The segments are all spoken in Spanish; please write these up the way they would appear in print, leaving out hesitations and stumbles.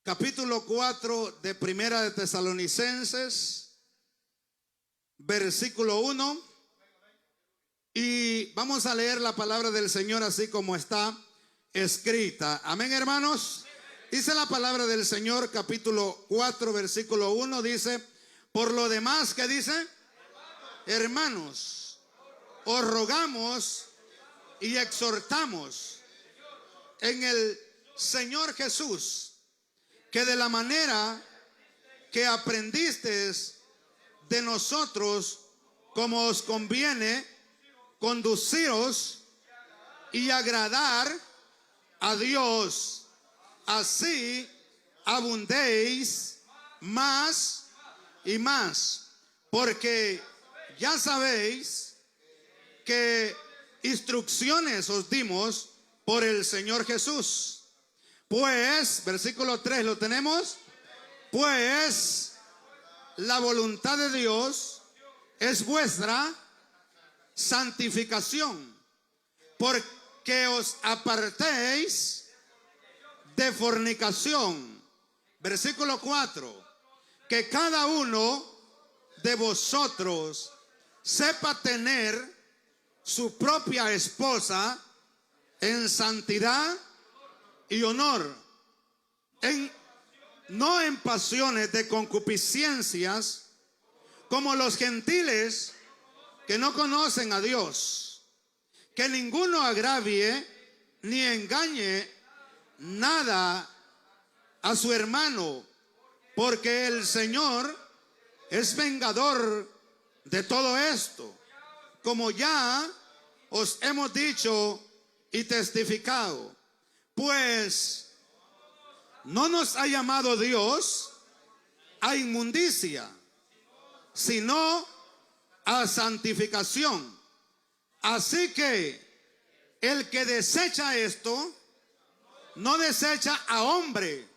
capítulo 4 de Primera de Tesalonicenses, versículo 1. Y vamos a leer la palabra del Señor así como está escrita. Amén, hermanos. Dice la palabra del Señor, capítulo 4, versículo 1. Dice: por lo demás, ¿qué dice? Hermanos, os rogamos y exhortamos en el Señor Jesús, que de la manera que aprendisteis de nosotros, como os conviene, conduciros y agradar a Dios, así abundéis más y más, porque ya sabéis que instrucciones os dimos por el Señor Jesús. Pues, versículo 3, ¿lo tenemos? Pues la voluntad de Dios es vuestra santificación, porque os apartéis de fornicación. Versículo 4, que cada uno de vosotros sepa tener su propia esposa en santidad y honor, no en pasiones de concupiscencias, como los gentiles que no conocen a Dios. Que ninguno agravie ni engañe nada a su hermano, porque el Señor es vengador de todo esto, como ya os hemos dicho y testificado. Pues no nos ha llamado Dios a inmundicia, sino a santificación. Así que el que desecha esto, no desecha a hombre,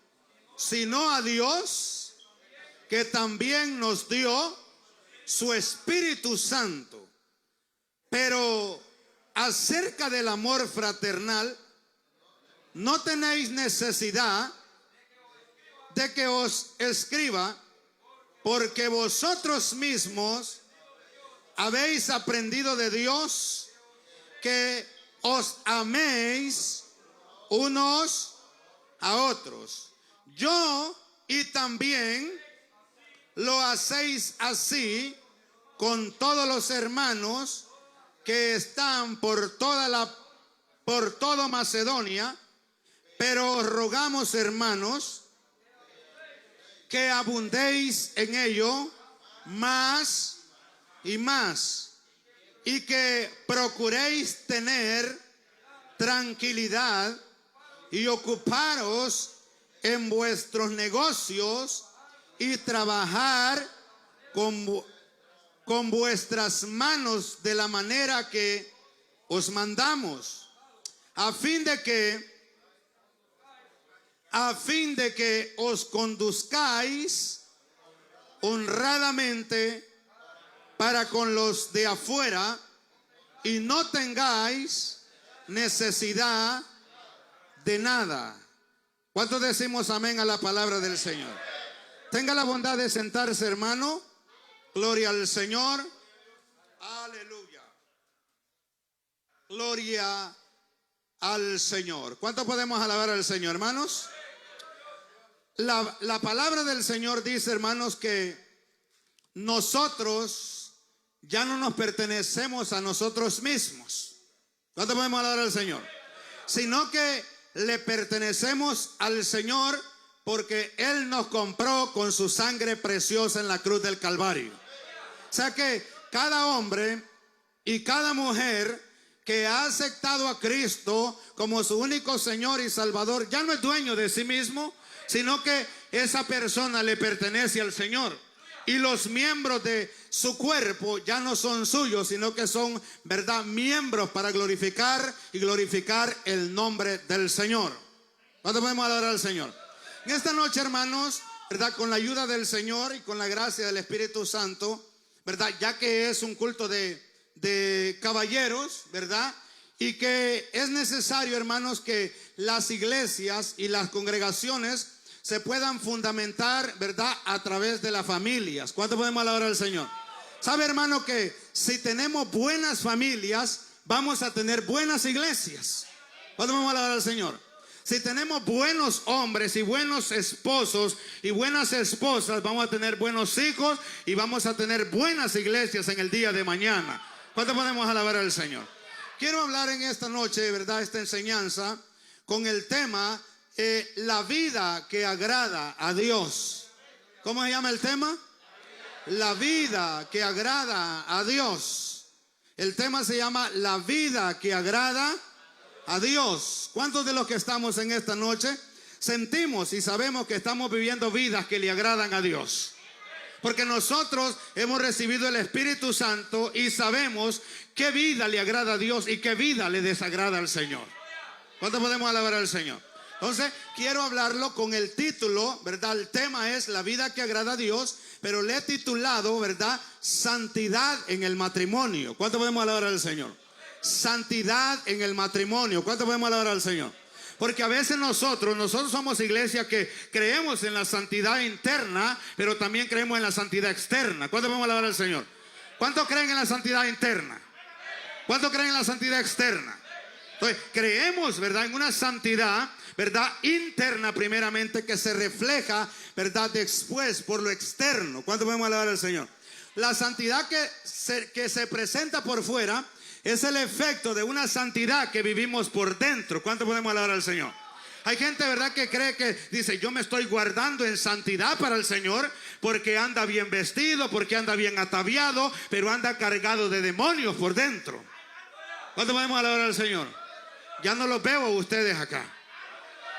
sino a Dios, que también nos dio su Espíritu Santo. Pero acerca del amor fraternal, no tenéis necesidad de que os escriba, porque vosotros mismos habéis aprendido de Dios que os améis unos a otros. Yo y también lo hacéis así con todos los hermanos que están por toda Macedonia. Pero os rogamos, hermanos, que abundéis en ello más y más, y que procuréis tener tranquilidad y ocuparos en vuestros negocios y trabajar con vuestras manos de la manera que os mandamos, a fin de que os conduzcáis honradamente para con los de afuera y no tengáis necesidad de nada. ¿Cuántos decimos amén a la palabra del Señor? Tenga la bondad de sentarse, hermano. Gloria al Señor. Aleluya. Gloria al Señor. ¿Cuánto podemos alabar al Señor, hermanos? La palabra del Señor dice, hermanos, que nosotros ya no nos pertenecemos a nosotros mismos. ¿Cuánto podemos alabar al Señor? Sino que le pertenecemos al Señor, porque Él nos compró con su sangre preciosa en la cruz del Calvario. O sea que cada hombre y cada mujer que ha aceptado a Cristo como su único Señor y Salvador, ya no es dueño de sí mismo, sino que esa persona le pertenece al Señor. Y los miembros de su cuerpo ya no son suyos, sino que son, ¿verdad?, miembros para glorificar el nombre del Señor. ¿Cuánto podemos adorar al Señor? En esta noche, hermanos, ¿verdad?, con la ayuda del Señor y con la gracia del Espíritu Santo, ¿verdad?, ya que es un culto de caballeros, ¿verdad?, y que es necesario, hermanos, que las iglesias y las congregaciones se puedan fundamentar, ¿verdad?, a través de las familias. ¿Cuánto podemos alabar al Señor? ¿Sabe, hermano, que si tenemos buenas familias, vamos a tener buenas iglesias? ¿Cuánto podemos alabar al Señor? Si tenemos buenos hombres y buenos esposos y buenas esposas, vamos a tener buenos hijos y vamos a tener buenas iglesias en el día de mañana. ¿Cuánto podemos alabar al Señor? Quiero hablar en esta noche, ¿verdad?, esta enseñanza con el tema la vida que agrada a Dios. ¿Cómo se llama el tema? La vida que agrada a Dios. El tema se llama la vida que agrada a Dios. ¿Cuántos de los que estamos en esta noche sentimos y sabemos que estamos viviendo vidas que le agradan a Dios? Porque nosotros hemos recibido el Espíritu Santo y sabemos qué vida le agrada a Dios y qué vida le desagrada al Señor. ¿Cuánto podemos alabar al Señor? Entonces, quiero hablarlo con el título, ¿verdad? El tema es la vida que agrada a Dios, pero le he titulado, ¿verdad?, santidad en el matrimonio. ¿Cuánto podemos alabar al Señor? Santidad en el matrimonio. ¿Cuánto podemos alabar al Señor? Porque a veces nosotros somos iglesia que creemos en la santidad interna, pero también creemos en la santidad externa. ¿Cuánto podemos alabar al Señor? ¿Cuántos creen en la santidad interna? ¿Cuántos creen en la santidad externa? Entonces, creemos, ¿verdad?, en una santidad, ¿verdad?, interna primeramente, que se refleja, ¿verdad?, después por lo externo. ¿Cuánto podemos alabar al Señor? La santidad que se presenta por fuera es el efecto de una santidad que vivimos por dentro. ¿Cuánto podemos alabar al Señor? Hay gente, ¿verdad?, que cree que dice: yo me estoy guardando en santidad para el Señor porque anda bien vestido, porque anda bien ataviado, pero anda cargado de demonios por dentro. ¿Cuánto podemos alabar al Señor? Ya no los veo a ustedes acá.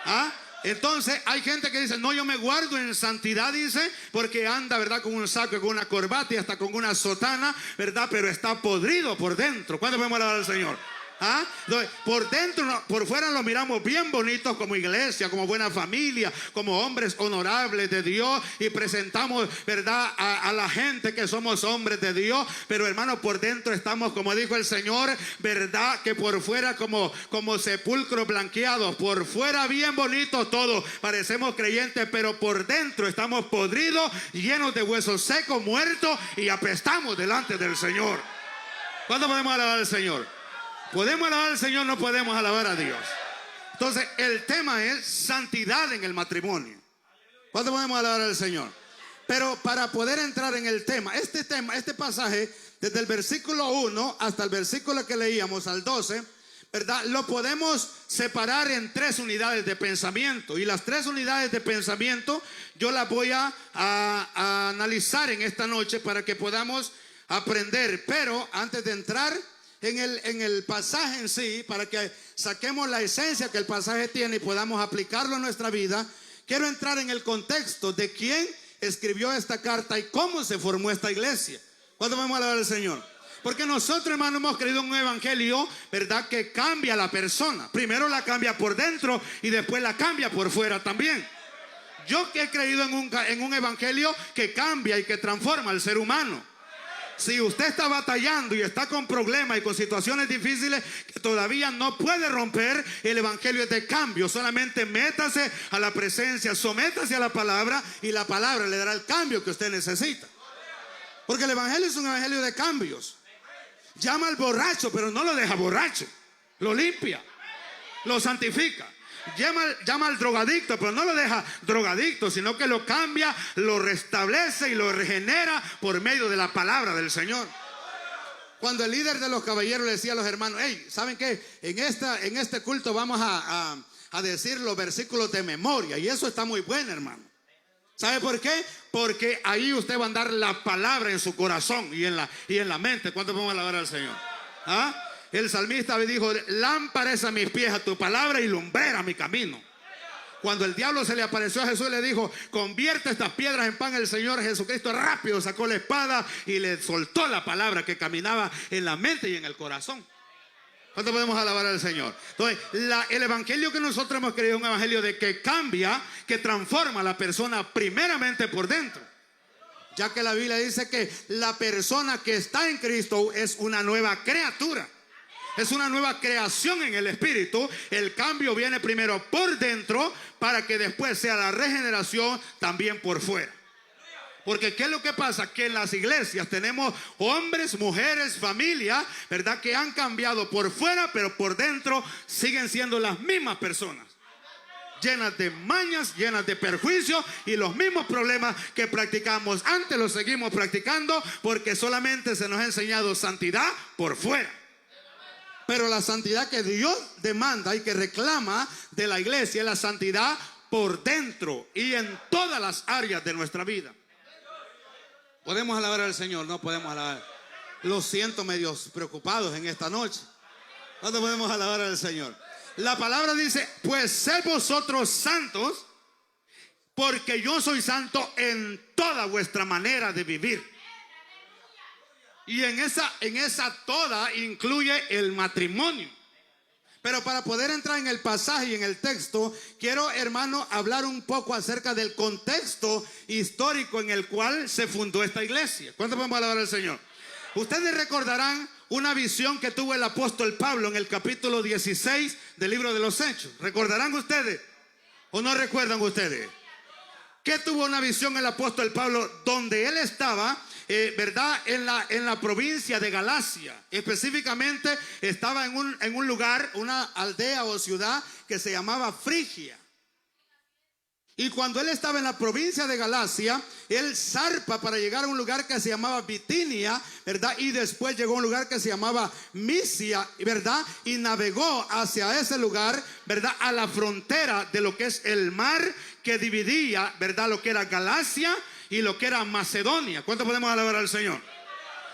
¿Ah? Entonces hay gente que dice: no, yo me guardo en santidad, dice, porque anda, ¿verdad?, con un saco, con una corbata y hasta con una sotana, ¿verdad?, pero está podrido por dentro. ¿Cuándo podemos alabar al Señor? ¿Ah? Por dentro, por fuera lo miramos bien bonitos como iglesia, como buena familia, como hombres honorables de Dios, y presentamos, ¿verdad?, a la gente que somos hombres de Dios, pero hermano, por dentro estamos, como dijo el Señor, ¿verdad?, que por fuera como sepulcros blanqueados, por fuera bien bonitos todos, parecemos creyentes, pero por dentro estamos podridos, llenos de huesos secos, muertos, y apestamos delante del Señor. ¿Cuándo podemos alabar al Señor? ¿Podemos alabar al Señor? No podemos alabar a Dios. Entonces, el tema es santidad en el matrimonio. ¿Cuándo podemos alabar al Señor? Pero para poder entrar en el tema, este pasaje, desde el versículo 1 hasta el versículo que leíamos, al 12, ¿verdad?, lo podemos separar en 3 unidades de pensamiento. Y las 3 unidades de pensamiento yo las voy a analizar en esta noche para que podamos aprender. Pero antes de entrar en el pasaje en sí, para que saquemos la esencia que el pasaje tiene y podamos aplicarlo a nuestra vida, quiero entrar en el contexto de quién escribió esta carta y cómo se formó esta iglesia. ¿Cuándo vamos a alabar al Señor? Porque nosotros, hermanos, hemos creído en un evangelio, ¿verdad?, que cambia a la persona. Primero la cambia por dentro y después la cambia por fuera también. Yo he creído en un evangelio que cambia y que transforma al ser humano. Si usted está batallando y está con problemas y con situaciones difíciles que todavía no puede romper, el evangelio es de cambio. Solamente métase a la presencia, sométase a la palabra, y la palabra le dará el cambio que usted necesita. Porque el evangelio es un evangelio de cambios. Llama al borracho, pero no lo deja borracho, lo limpia, lo santifica. Llama al drogadicto, pero no lo deja drogadicto, sino que lo cambia, lo restablece y lo regenera por medio de la palabra del Señor. Cuando el líder de los caballeros le decía a los hermanos: hey, ¿saben qué? En este culto vamos a decir los versículos de memoria, y eso está muy bueno, hermano. ¿Sabe por qué? Porque ahí usted va a andar la palabra en su corazón y en la mente. ¿Cuánto podemos alabar al Señor? ¿Ah? El salmista dijo: lámpara es a mis pies a tu palabra y lumbrera a mi camino. Cuando el diablo se le apareció a Jesús, le dijo: convierte estas piedras en pan. El Señor Jesucristo rápido sacó la espada y le soltó la palabra que caminaba en la mente y en el corazón. ¿Cuánto podemos alabar al Señor? Entonces, el evangelio que nosotros hemos creído es un evangelio de que cambia, que transforma a la persona primeramente por dentro. Ya que la Biblia dice que la persona que está en Cristo es una nueva criatura. Es una nueva creación en el espíritu. El cambio viene primero por dentro para que después sea la regeneración también por fuera. Porque ¿qué es lo que pasa? Que en las iglesias tenemos hombres, mujeres, familias, ¿verdad? Que han cambiado por fuera, pero por dentro siguen siendo las mismas personas. Llenas de mañas, llenas de perjuicios y los mismos problemas que practicamos antes los seguimos practicando porque solamente se nos ha enseñado santidad por fuera. Pero la santidad que Dios demanda y que reclama de la iglesia es la santidad por dentro y en todas las áreas de nuestra vida. ¿Podemos alabar al Señor? No podemos alabar. Los siento medios preocupados en esta noche. ¿Cuándo podemos alabar al Señor? La palabra dice, pues sed vosotros santos, porque yo soy santo en toda vuestra manera de vivir. Y en esa toda incluye el matrimonio. Pero para poder entrar en el pasaje y en el texto, quiero, hermano, hablar un poco acerca del contexto histórico en el cual se fundó esta iglesia. ¿Cuánto podemos alabar al Señor? Ustedes recordarán una visión que tuvo el apóstol Pablo en el capítulo 16 del libro de los Hechos. ¿Recordarán ustedes? ¿O no recuerdan ustedes? Que tuvo una visión el apóstol Pablo donde él estaba, ¿verdad? En la provincia de Galacia. Específicamente estaba en un lugar, una aldea o ciudad que se llamaba Frigia. Y cuando él estaba en la provincia de Galacia, él zarpa para llegar a un lugar que se llamaba Bitinia, ¿verdad? Y después llegó a un lugar que se llamaba Misia, ¿verdad? Y navegó hacia ese lugar, ¿verdad? A la frontera de lo que es el mar que dividía, ¿verdad? Lo que era Galacia y lo que era Macedonia. ¿Cuánto podemos alabar al Señor?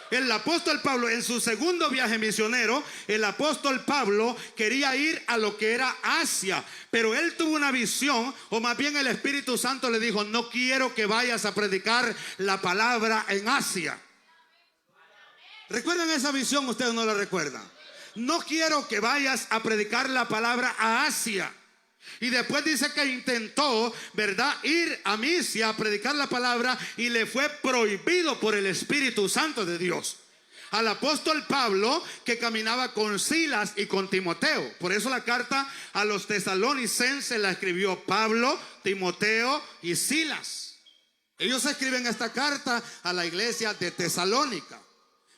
El apóstol Pablo, en su segundo viaje misionero, el apóstol Pablo quería ir a lo que era Asia, pero él tuvo una visión, o más bien el Espíritu Santo le dijo, no quiero que vayas a predicar la palabra en Asia. ¿Recuerdan esa visión? Ustedes no la recuerdan. No quiero que vayas a predicar la palabra a Asia. Y después dice que intentó, ¿verdad?, ir a Misia a predicar la palabra y le fue prohibido por el Espíritu Santo de Dios. Al apóstol Pablo, que caminaba con Silas y con Timoteo. Por eso la carta a los tesalonicenses la escribió Pablo, Timoteo y Silas. Ellos escriben esta carta a la iglesia de Tesalónica.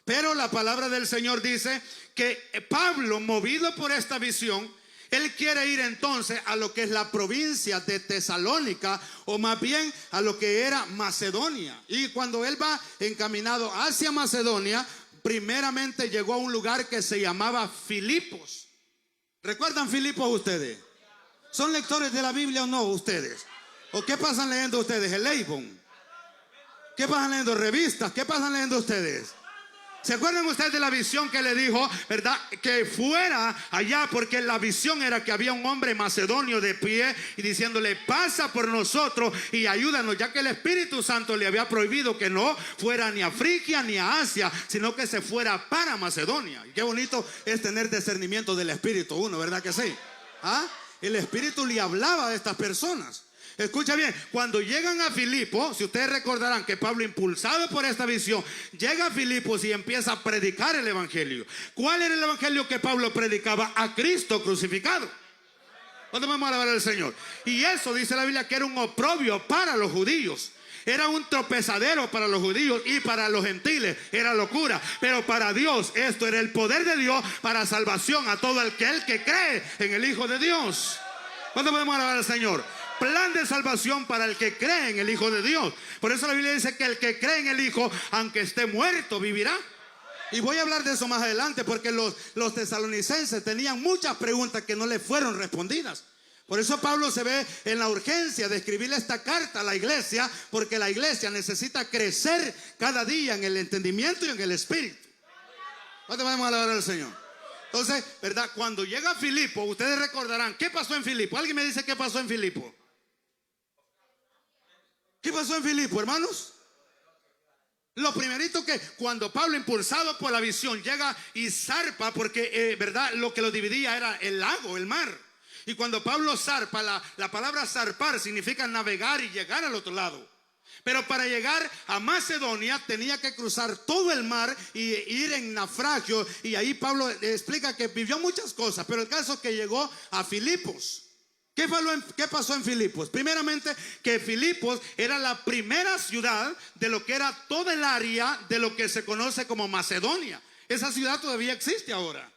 Pero la palabra del Señor dice que Pablo, movido por esta visión, él quiere ir entonces a lo que es la provincia de Tesalónica, o más bien a lo que era Macedonia. Y cuando él va encaminado hacia Macedonia, primeramente llegó a un lugar que se llamaba Filipos. ¿Recuerdan Filipos ustedes? ¿Son lectores de la Biblia o no ustedes? ¿O qué pasan leyendo ustedes? El Avon. ¿Qué pasan leyendo? Revistas. ¿Qué pasan leyendo ustedes? ¿Se acuerdan ustedes de la visión que le dijo, verdad, que fuera allá? Porque la visión era que había un hombre macedonio de pie y diciéndole, pasa por nosotros y ayúdanos, ya que el Espíritu Santo le había prohibido que no fuera ni a Frigia ni a Asia, sino que se fuera para Macedonia. Y qué bonito es tener discernimiento del Espíritu uno, ¿verdad que sí? ¿Ah? El Espíritu le hablaba a estas personas. Escucha bien, cuando llegan a Filipos, si ustedes recordarán que Pablo, impulsado por esta visión, llega a Filipos y empieza a predicar el evangelio. ¿Cuál era el evangelio que Pablo predicaba? A Cristo crucificado. ¿Cuándo vamos a alabar al Señor? Y eso dice la Biblia que era un oprobio para los judíos. Era un tropezadero para los judíos y para los gentiles era locura. Pero para Dios esto era el poder de Dios para salvación a todo aquel que cree en el Hijo de Dios. ¿Cuándo podemos alabar al Señor? Plan de salvación para el que cree en el Hijo de Dios. Por eso la Biblia dice que el que cree en el Hijo, aunque esté muerto, vivirá. Y voy a hablar de eso más adelante, porque los tesalonicenses tenían muchas preguntas que no le fueron respondidas. Por eso Pablo se ve en la urgencia de escribirle esta carta a la iglesia, porque la iglesia necesita crecer cada día en el entendimiento y en el espíritu. ¿Cuánto podemos alabar al Señor? Entonces, ¿verdad? Cuando llega a Filipo, ustedes recordarán, ¿qué pasó en Filipo? ¿Alguien me dice qué pasó en Filipo? ¿Qué pasó en Filipo, hermanos? Lo primerito que cuando Pablo, impulsado por la visión, llega y zarpa, porque verdad, lo que lo dividía era el lago, el mar. Y cuando Pablo zarpa, la palabra zarpar significa navegar y llegar al otro lado. Pero para llegar a Macedonia tenía que cruzar todo el mar y ir en naufragio. Y ahí Pablo explica que vivió muchas cosas, pero el caso es que llegó a Filipos. ¿Qué pasó en Filipos? Primeramente, que Filipos era la primera ciudad de lo que era toda el área de lo que se conoce como Macedonia. Esa ciudad todavía existe ahora.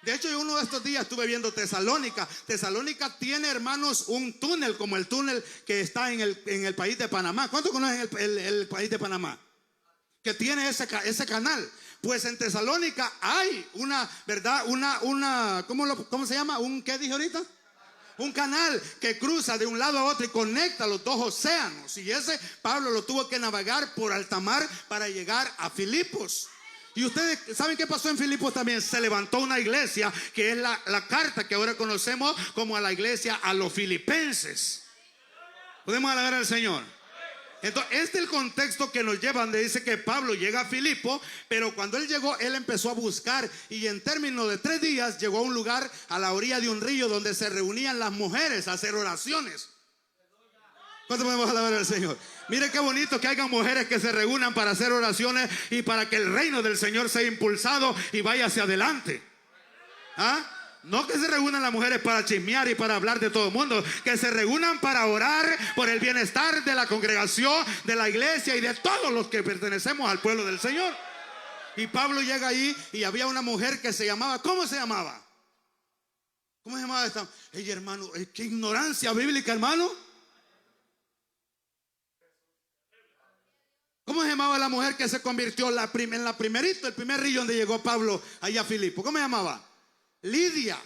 De hecho, yo uno de estos días estuve viendo Tesalónica. Tesalónica tiene, hermanos, un túnel como el túnel que está en el país de Panamá. ¿Cuántos conocen el país de Panamá? Que tiene ese canal. Pues en Tesalónica hay una, ¿verdad? ¿Cómo se llama? ¿Qué dije ahorita? Un canal que cruza de un lado a otro y conecta los dos océanos. Y ese Pablo lo tuvo que navegar por alta mar para llegar a Filipos. Y ustedes saben qué pasó en Filipos también. Se levantó una iglesia que es la carta que ahora conocemos como a la iglesia a los filipenses. Podemos alabar al Señor. Entonces, este es el contexto que nos lleva, donde dice que Pablo llega a Filipo, pero cuando él llegó, él empezó a buscar y en términos de 3 días llegó a un lugar a la orilla de un río donde se reunían las mujeres a hacer oraciones. ¿Cuánto podemos alabar al Señor? Mire qué bonito que hayan mujeres que se reúnan para hacer oraciones y para que el reino del Señor sea impulsado y vaya hacia adelante. ¿Ah? No que se reúnan las mujeres para chismear y para hablar de todo el mundo, que se reúnan para orar por el bienestar de la congregación, de la iglesia y de todos los que pertenecemos al pueblo del Señor. Y Pablo llega ahí y había una mujer que se llamaba, ¿cómo se llamaba? ¿Cómo se llamaba esta? Ella, hermano, qué ignorancia bíblica, hermano. ¿Cómo se llamaba la mujer que se convirtió en el primer río donde llegó Pablo allá a Filipo? ¿Cómo se llamaba? Lidia.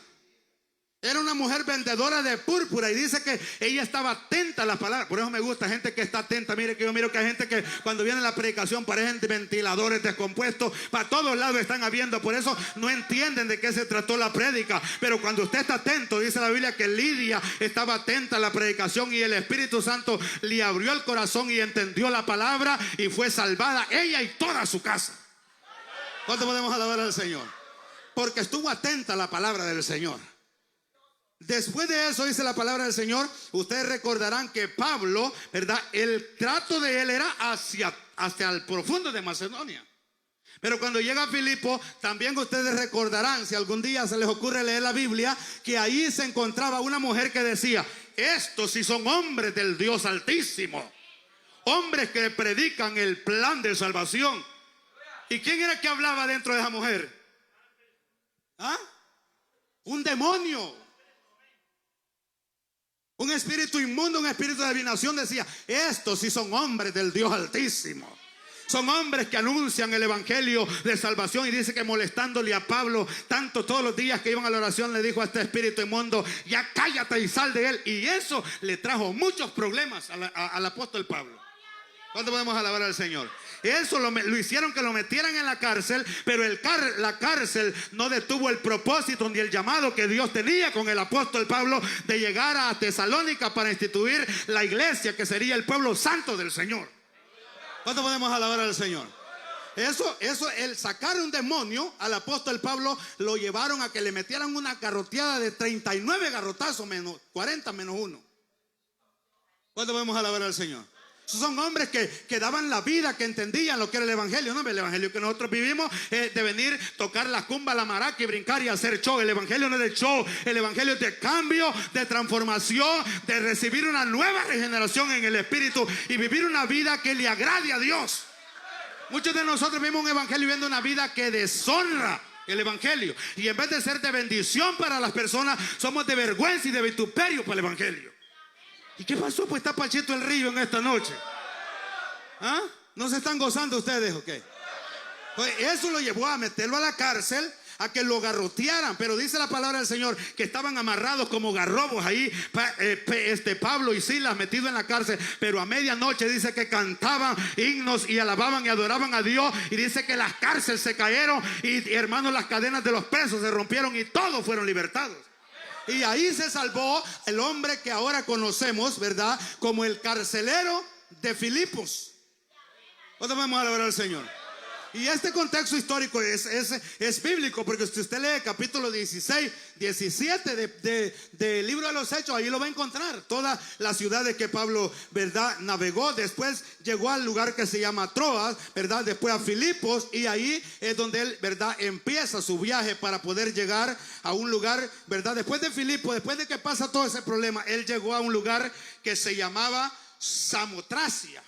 Era una mujer vendedora de púrpura y dice que ella estaba atenta a las palabras. Por eso me gusta gente que está atenta. Mire que yo miro que hay gente que cuando viene la predicación parecen ventiladores descompuestos. Para todos lados están habiendo. Por eso no entienden de qué se trató la prédica. Pero cuando usted está atento, dice la Biblia que Lidia estaba atenta a la predicación y el Espíritu Santo le abrió el corazón y entendió la palabra y fue salvada ella y toda su casa. ¿Cuánto podemos alabar al Señor? Porque estuvo atenta a la palabra del Señor. Después de eso dice la palabra del Señor. Ustedes recordarán que Pablo, ¿verdad? El trato de él era hacia el profundo de Macedonia. Pero cuando llega a Filipo, también ustedes recordarán, si algún día se les ocurre leer la Biblia, que ahí se encontraba una mujer que decía: estos sí son hombres del Dios Altísimo, hombres que predican el plan de salvación. ¿Y quién era que hablaba dentro de esa mujer? ¿Ah? Un demonio, un espíritu inmundo, un espíritu de adivinación. Decía: estos sí son hombres del Dios Altísimo. Son hombres que anuncian el evangelio de salvación. Y dice que molestándole a Pablo tanto todos los días que iban a la oración, le dijo a este espíritu inmundo: ya cállate y sal de él. Y eso le trajo muchos problemas al apóstol Pablo. ¿Cuánto podemos alabar al Señor? Eso lo hicieron que lo metieran en la cárcel, pero la cárcel no detuvo el propósito ni el llamado que Dios tenía con el apóstol Pablo de llegar a Tesalónica para instituir la iglesia que sería el pueblo santo del Señor. ¿Cuánto podemos alabar al Señor? Eso, el sacar un demonio al apóstol Pablo lo llevaron a que le metieran una garroteada de 39 garrotazos, 40 menos 1. ¿Cuánto podemos alabar al Señor? Esos son hombres que daban la vida, que entendían lo que era el evangelio. No, el evangelio que nosotros vivimos es de venir, tocar la cumba, la maraca y brincar y hacer show. El evangelio no es de show. El evangelio es de cambio, de transformación, de recibir una nueva regeneración en el espíritu y vivir una vida que le agrade a Dios. Muchos de nosotros vivimos un evangelio viviendo una vida que deshonra el evangelio, y en vez de ser de bendición para las personas, somos de vergüenza y de vituperio para el evangelio. ¿Y qué pasó? Pues está Pachito el Río en esta noche. ¿Ah? ¿No se están gozando ustedes o qué? Pues eso lo llevó a meterlo a la cárcel, a que lo garrotearan. Pero dice la palabra del Señor que estaban amarrados como garrobos ahí, Pablo y Silas metidos en la cárcel. Pero a medianoche dice que cantaban himnos y alababan y adoraban a Dios. Y dice que las cárceles se cayeron y, hermanos, las cadenas de los presos se rompieron y todos fueron libertados. Y ahí se salvó el hombre que ahora conocemos, ¿verdad?, como el carcelero de Filipos. ¿Cuándo vamos a alabar al Señor? Y este contexto histórico es bíblico, porque si usted lee capítulo 16, 17 del libro de los Hechos, ahí lo va a encontrar. Todas las ciudades que Pablo, ¿verdad?, navegó. Después llegó al lugar que se llama Troas, ¿verdad?, después a Filipos, y ahí es donde él, ¿verdad?, empieza su viaje para poder llegar a un lugar, ¿verdad? Después de Filipos, después de que pasa todo ese problema, él llegó a un lugar que se llamaba Samotracia.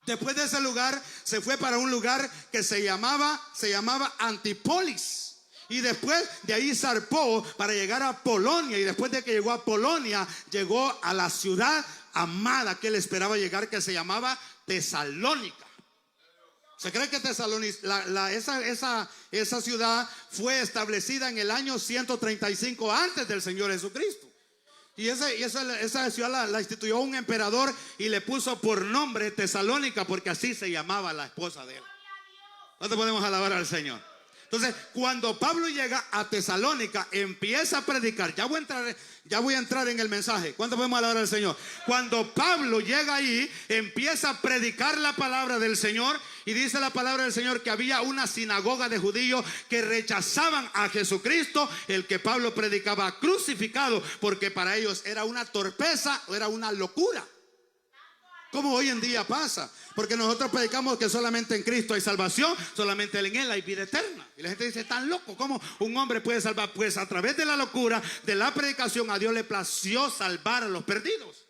Después de ese lugar se fue para un lugar que se llamaba Antipolis. Y después de ahí zarpó para llegar a Polonia. Y después de que llegó a Polonia, llegó a la ciudad amada que él esperaba llegar, que se llamaba Tesalónica. Se cree que Tesalónica, esa ciudad fue establecida en el año 135 antes del Señor Jesucristo. Y esa ciudad la instituyó un emperador y le puso por nombre Tesalónica, porque así se llamaba la esposa de él. ¿Cuánto podemos alabar al Señor? Entonces, cuando Pablo llega a Tesalónica, empieza a predicar. Ya voy a entrar en el mensaje. ¿Cuánto podemos alabar al Señor? Cuando Pablo llega ahí, empieza a predicar la palabra del Señor. Y dice la palabra del Señor que había una sinagoga de judíos que rechazaban a Jesucristo, el que Pablo predicaba crucificado, porque para ellos era una torpeza o era una locura. Como hoy en día pasa, porque nosotros predicamos que solamente en Cristo hay salvación, solamente en Él hay vida eterna. Y la gente dice, tan loco, ¿cómo un hombre puede salvar? Pues a través de la locura, de la predicación, a Dios le plació salvar a los perdidos.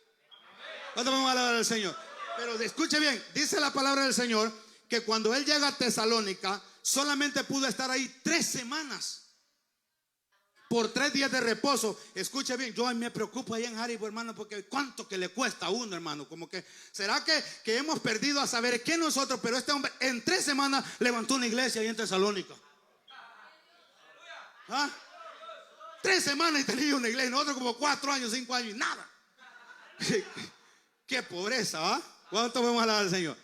¿Cuánto vamos a alabar al Señor? Pero escuche bien, dice la palabra del Señor que cuando él llega a Tesalónica, solamente pudo estar ahí 3 semanas. Por 3 días de reposo. Escuche bien, yo me preocupo ahí en Haribo, hermano, porque cuánto que le cuesta a uno, hermano. Como que, ¿será que hemos perdido a saber qué nosotros? Pero este hombre en 3 semanas levantó una iglesia ahí en Tesalónica. ¿Ah? 3 semanas y tenía una iglesia. Nosotros como 4 años, 5 años y nada. Qué pobreza, ¿ah? ¿Cuánto vamos a hablar al Señor?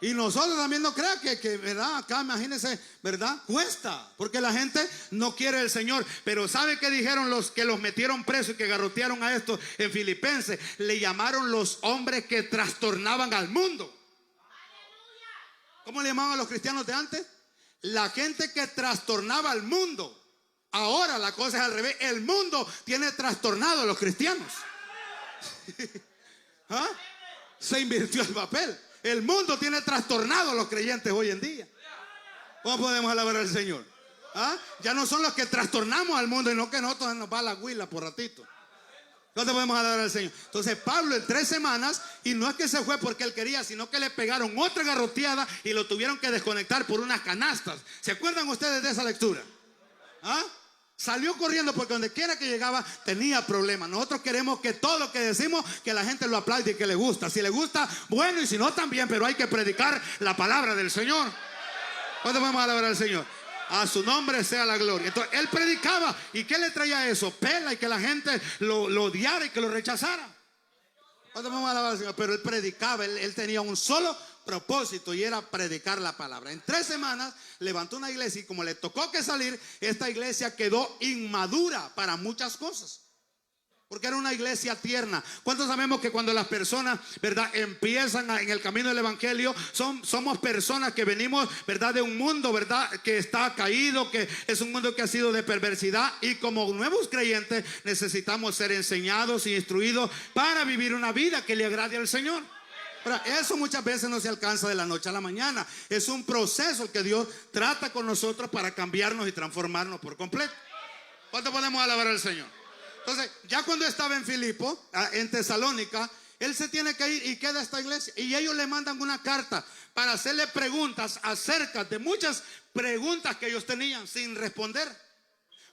Y nosotros también no crean que verdad, acá imagínense, ¿verdad? Cuesta, porque la gente no quiere el Señor. Pero ¿sabe qué dijeron los que los metieron presos y que garrotearon a estos en Filipenses? Le llamaron los hombres que trastornaban al mundo. ¿Cómo le llamaban a los cristianos de antes? La gente que trastornaba al mundo. Ahora la cosa es al revés. El mundo tiene trastornado a los cristianos. ¿Ah? Se invirtió el papel. El mundo tiene trastornado a los creyentes hoy en día. ¿Cómo podemos alabar al Señor? ¿Ah? Ya no son los que trastornamos al mundo, sino que nosotros nos va la huila por ratito. ¿Dónde podemos alabar al Señor? Entonces Pablo en 3 semanas, y no es que se fue porque él quería, sino que le pegaron otra garroteada y lo tuvieron que desconectar por unas canastas. ¿Se acuerdan ustedes de esa lectura? ¿Ah? Salió corriendo porque donde quiera que llegaba tenía problemas. Nosotros queremos que todo lo que decimos, que la gente lo aplaude y que le gusta. Si le gusta, bueno, y si no, también. Pero hay que predicar la palabra del Señor. ¿Cuándo vamos a alabar al Señor? A su nombre sea la gloria. Entonces él predicaba. ¿Y qué le traía eso? Pela, y que la gente lo odiara y que lo rechazara. ¿Cuándo vamos a alabar al Señor? Pero él predicaba. Él tenía un solo propósito, y era predicar la palabra. En 3 semanas levantó una iglesia, y como le tocó que salir, esta iglesia quedó inmadura para muchas cosas, porque era una iglesia tierna. ¿Cuántos sabemos que cuando las personas, verdad, empiezan en el camino del evangelio, somos personas que venimos, verdad, de un mundo, verdad, que está caído, que es un mundo que ha sido de perversidad, y como nuevos creyentes necesitamos ser enseñados y instruidos para vivir una vida que le agrade al Señor? Pero eso muchas veces no se alcanza de la noche a la mañana. Es un proceso que Dios trata con nosotros para cambiarnos y transformarnos por completo. ¿Cuánto podemos alabar al Señor? Entonces, ya cuando estaba en Filipo, en Tesalónica, él se tiene que ir y queda esta iglesia. Y ellos le mandan una carta para hacerle preguntas acerca de muchas preguntas que ellos tenían sin responder.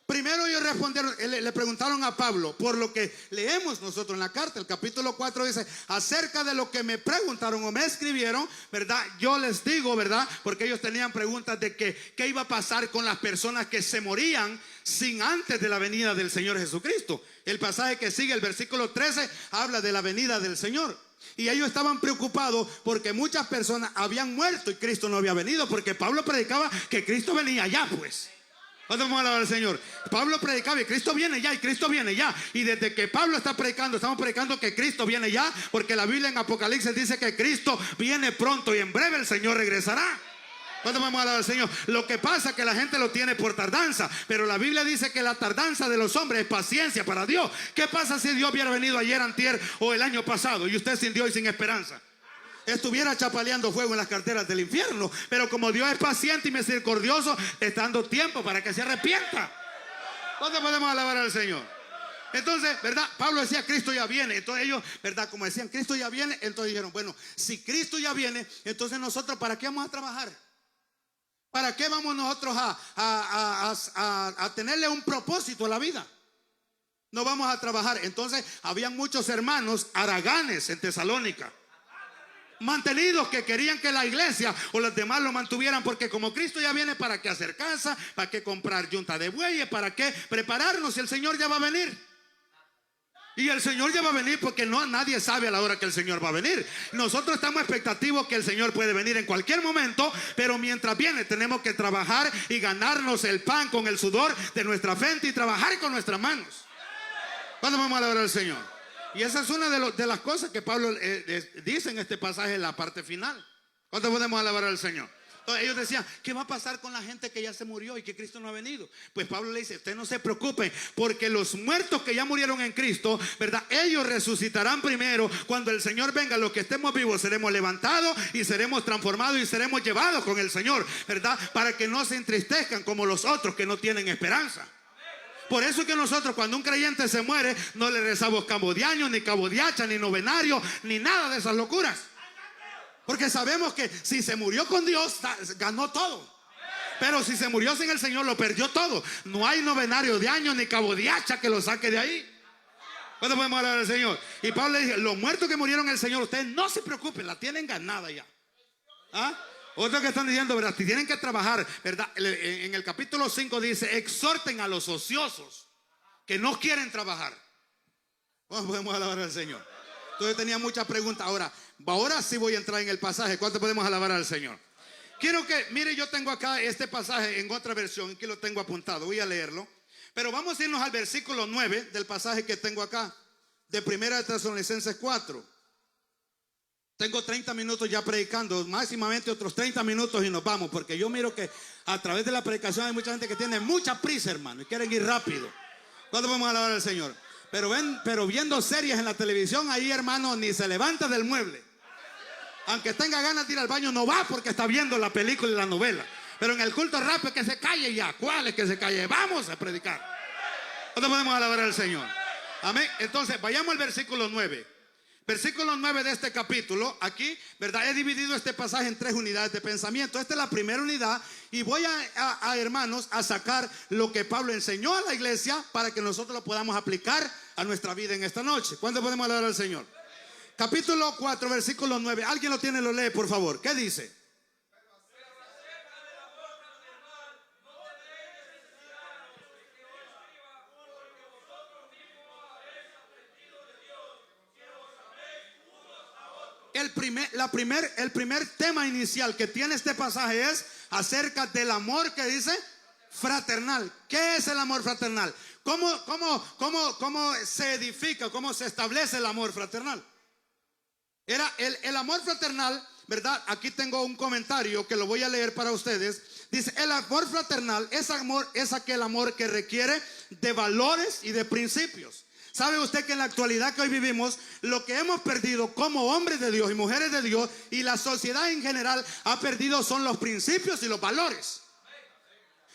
Primero ellos respondieron, le preguntaron a Pablo por lo que leemos nosotros en la carta. El capítulo 4 dice: acerca de lo que me preguntaron o me escribieron, ¿verdad? Yo les digo, ¿verdad? Porque ellos tenían preguntas de qué iba a pasar con las personas que se morían sin antes de la venida del Señor Jesucristo. El pasaje que sigue, el versículo 13, habla de la venida del Señor. Y ellos estaban preocupados porque muchas personas habían muerto y Cristo no había venido, porque Pablo predicaba que Cristo venía ya, pues. Vamos a alabar al Señor. Pablo predicaba y Cristo viene ya, y Cristo viene ya. Y desde que Pablo está predicando, estamos predicando que Cristo viene ya, porque la Biblia en Apocalipsis dice que Cristo viene pronto y en breve el Señor regresará. ¿Cuándo vamos a alabar al Señor? Lo que pasa es que la gente lo tiene por tardanza, pero la Biblia dice que la tardanza de los hombres es paciencia para Dios. ¿Qué pasa si Dios hubiera venido ayer, antier o el año pasado y usted sin Dios y sin esperanza? Estuviera chapaleando fuego en las carteras del infierno. Pero como Dios es paciente y misericordioso, está dando tiempo para que se arrepienta. ¿Cuándo podemos alabar al Señor? Entonces, ¿verdad? Pablo decía, Cristo ya viene. Entonces ellos, ¿verdad? Como decían, Cristo ya viene. Entonces dijeron, bueno, si Cristo ya viene, entonces nosotros, ¿para qué vamos a trabajar? ¿Para qué vamos nosotros a tenerle un propósito a la vida? No vamos a trabajar. Entonces, habían muchos hermanos haraganes en Tesalónica, mantenidos, que querían que la iglesia o los demás lo mantuvieran, porque como Cristo ya viene, ¿para qué hacer casa? ¿Para qué comprar yunta de bueyes? ¿Para qué prepararnos si el Señor ya va a venir? Y el Señor ya va a venir, porque nadie sabe a la hora que el Señor va a venir. Nosotros estamos expectativos que el Señor puede venir en cualquier momento, pero mientras viene tenemos que trabajar y ganarnos el pan con el sudor de nuestra frente y trabajar con nuestras manos. ¿Cuándo vamos a alabar al Señor? Y esa es una de las cosas que Pablo dice en este pasaje, en la parte final. ¿Cuándo podemos alabar al Señor? Entonces ellos decían, ¿qué va a pasar con la gente que ya se murió y que Cristo no ha venido? Pues Pablo le dice, usted no se preocupe, porque los muertos que ya murieron en Cristo, ¿verdad? Ellos resucitarán primero. Cuando el Señor venga, los que estemos vivos seremos levantados y seremos transformados y seremos llevados con el Señor, ¿verdad? Para que no se entristezcan como los otros que no tienen esperanza. Por eso es que nosotros, cuando un creyente se muere, no le rezamos cabo de año, ni cabo de hacha, ni novenario, ni nada de esas locuras. Porque sabemos que si se murió con Dios, ganó todo. Pero si se murió sin el Señor, lo perdió todo. No hay novenario de año ni cabo de hacha que lo saque de ahí. ¿Cuándo podemos hablar del Señor? Y Pablo le dice, los muertos que murieron en el Señor, ustedes no se preocupen, la tienen ganada ya. ¿Ah? Otros que están diciendo, ¿verdad? Si tienen que trabajar, ¿verdad? En el capítulo 5 dice, exhorten a los ociosos que no quieren trabajar. ¿Cómo podemos alabar al Señor? Entonces tenía muchas preguntas. Ahora sí voy a entrar en el pasaje. ¿Cuánto podemos alabar al Señor? Quiero que, mire, yo tengo acá este pasaje en otra versión, que lo tengo apuntado, voy a leerlo. Pero vamos a irnos al versículo 9 del pasaje que tengo acá, de 1 Tesalonicenses 4. Tengo 30 minutos ya predicando, máximamente otros 30 minutos y nos vamos, porque yo miro que a través de la predicación hay mucha gente que tiene mucha prisa, hermano, y quieren ir rápido. ¿Cuándo podemos alabar al Señor? Pero viendo series en la televisión, ahí, hermano, ni se levanta del mueble. Aunque tenga ganas de ir al baño, no va, porque está viendo la película y la novela. Pero en el culto rápido, que se calle ya. ¿Cuál es que se calle? Vamos a predicar. ¿Cuándo podemos alabar al Señor? Amén. Entonces, vayamos al versículo 9. Versículo 9 de este capítulo. Aquí, ¿verdad? He dividido este pasaje en 3 unidades de pensamiento. Esta es la primera unidad. Y voy hermanos, a sacar lo que Pablo enseñó a la iglesia para que nosotros lo podamos aplicar a nuestra vida en esta noche. ¿Cuándo podemos alabar al Señor? Capítulo 4, versículo 9. ¿Alguien lo tiene? Lo lee, por favor. ¿Qué dice? El primer tema inicial que tiene este pasaje es acerca del amor que dice fraternal. ¿Qué es el amor fraternal? ¿Cómo se edifica, cómo se establece el amor fraternal? El amor fraternal, ¿verdad? Aquí tengo un comentario que lo voy a leer para ustedes. Dice, el amor fraternal es aquel amor que requiere de valores y de principios. ¿Sabe usted que en la actualidad que hoy vivimos, lo que hemos perdido como hombres de Dios y mujeres de Dios, y la sociedad en general ha perdido, son los principios y los valores?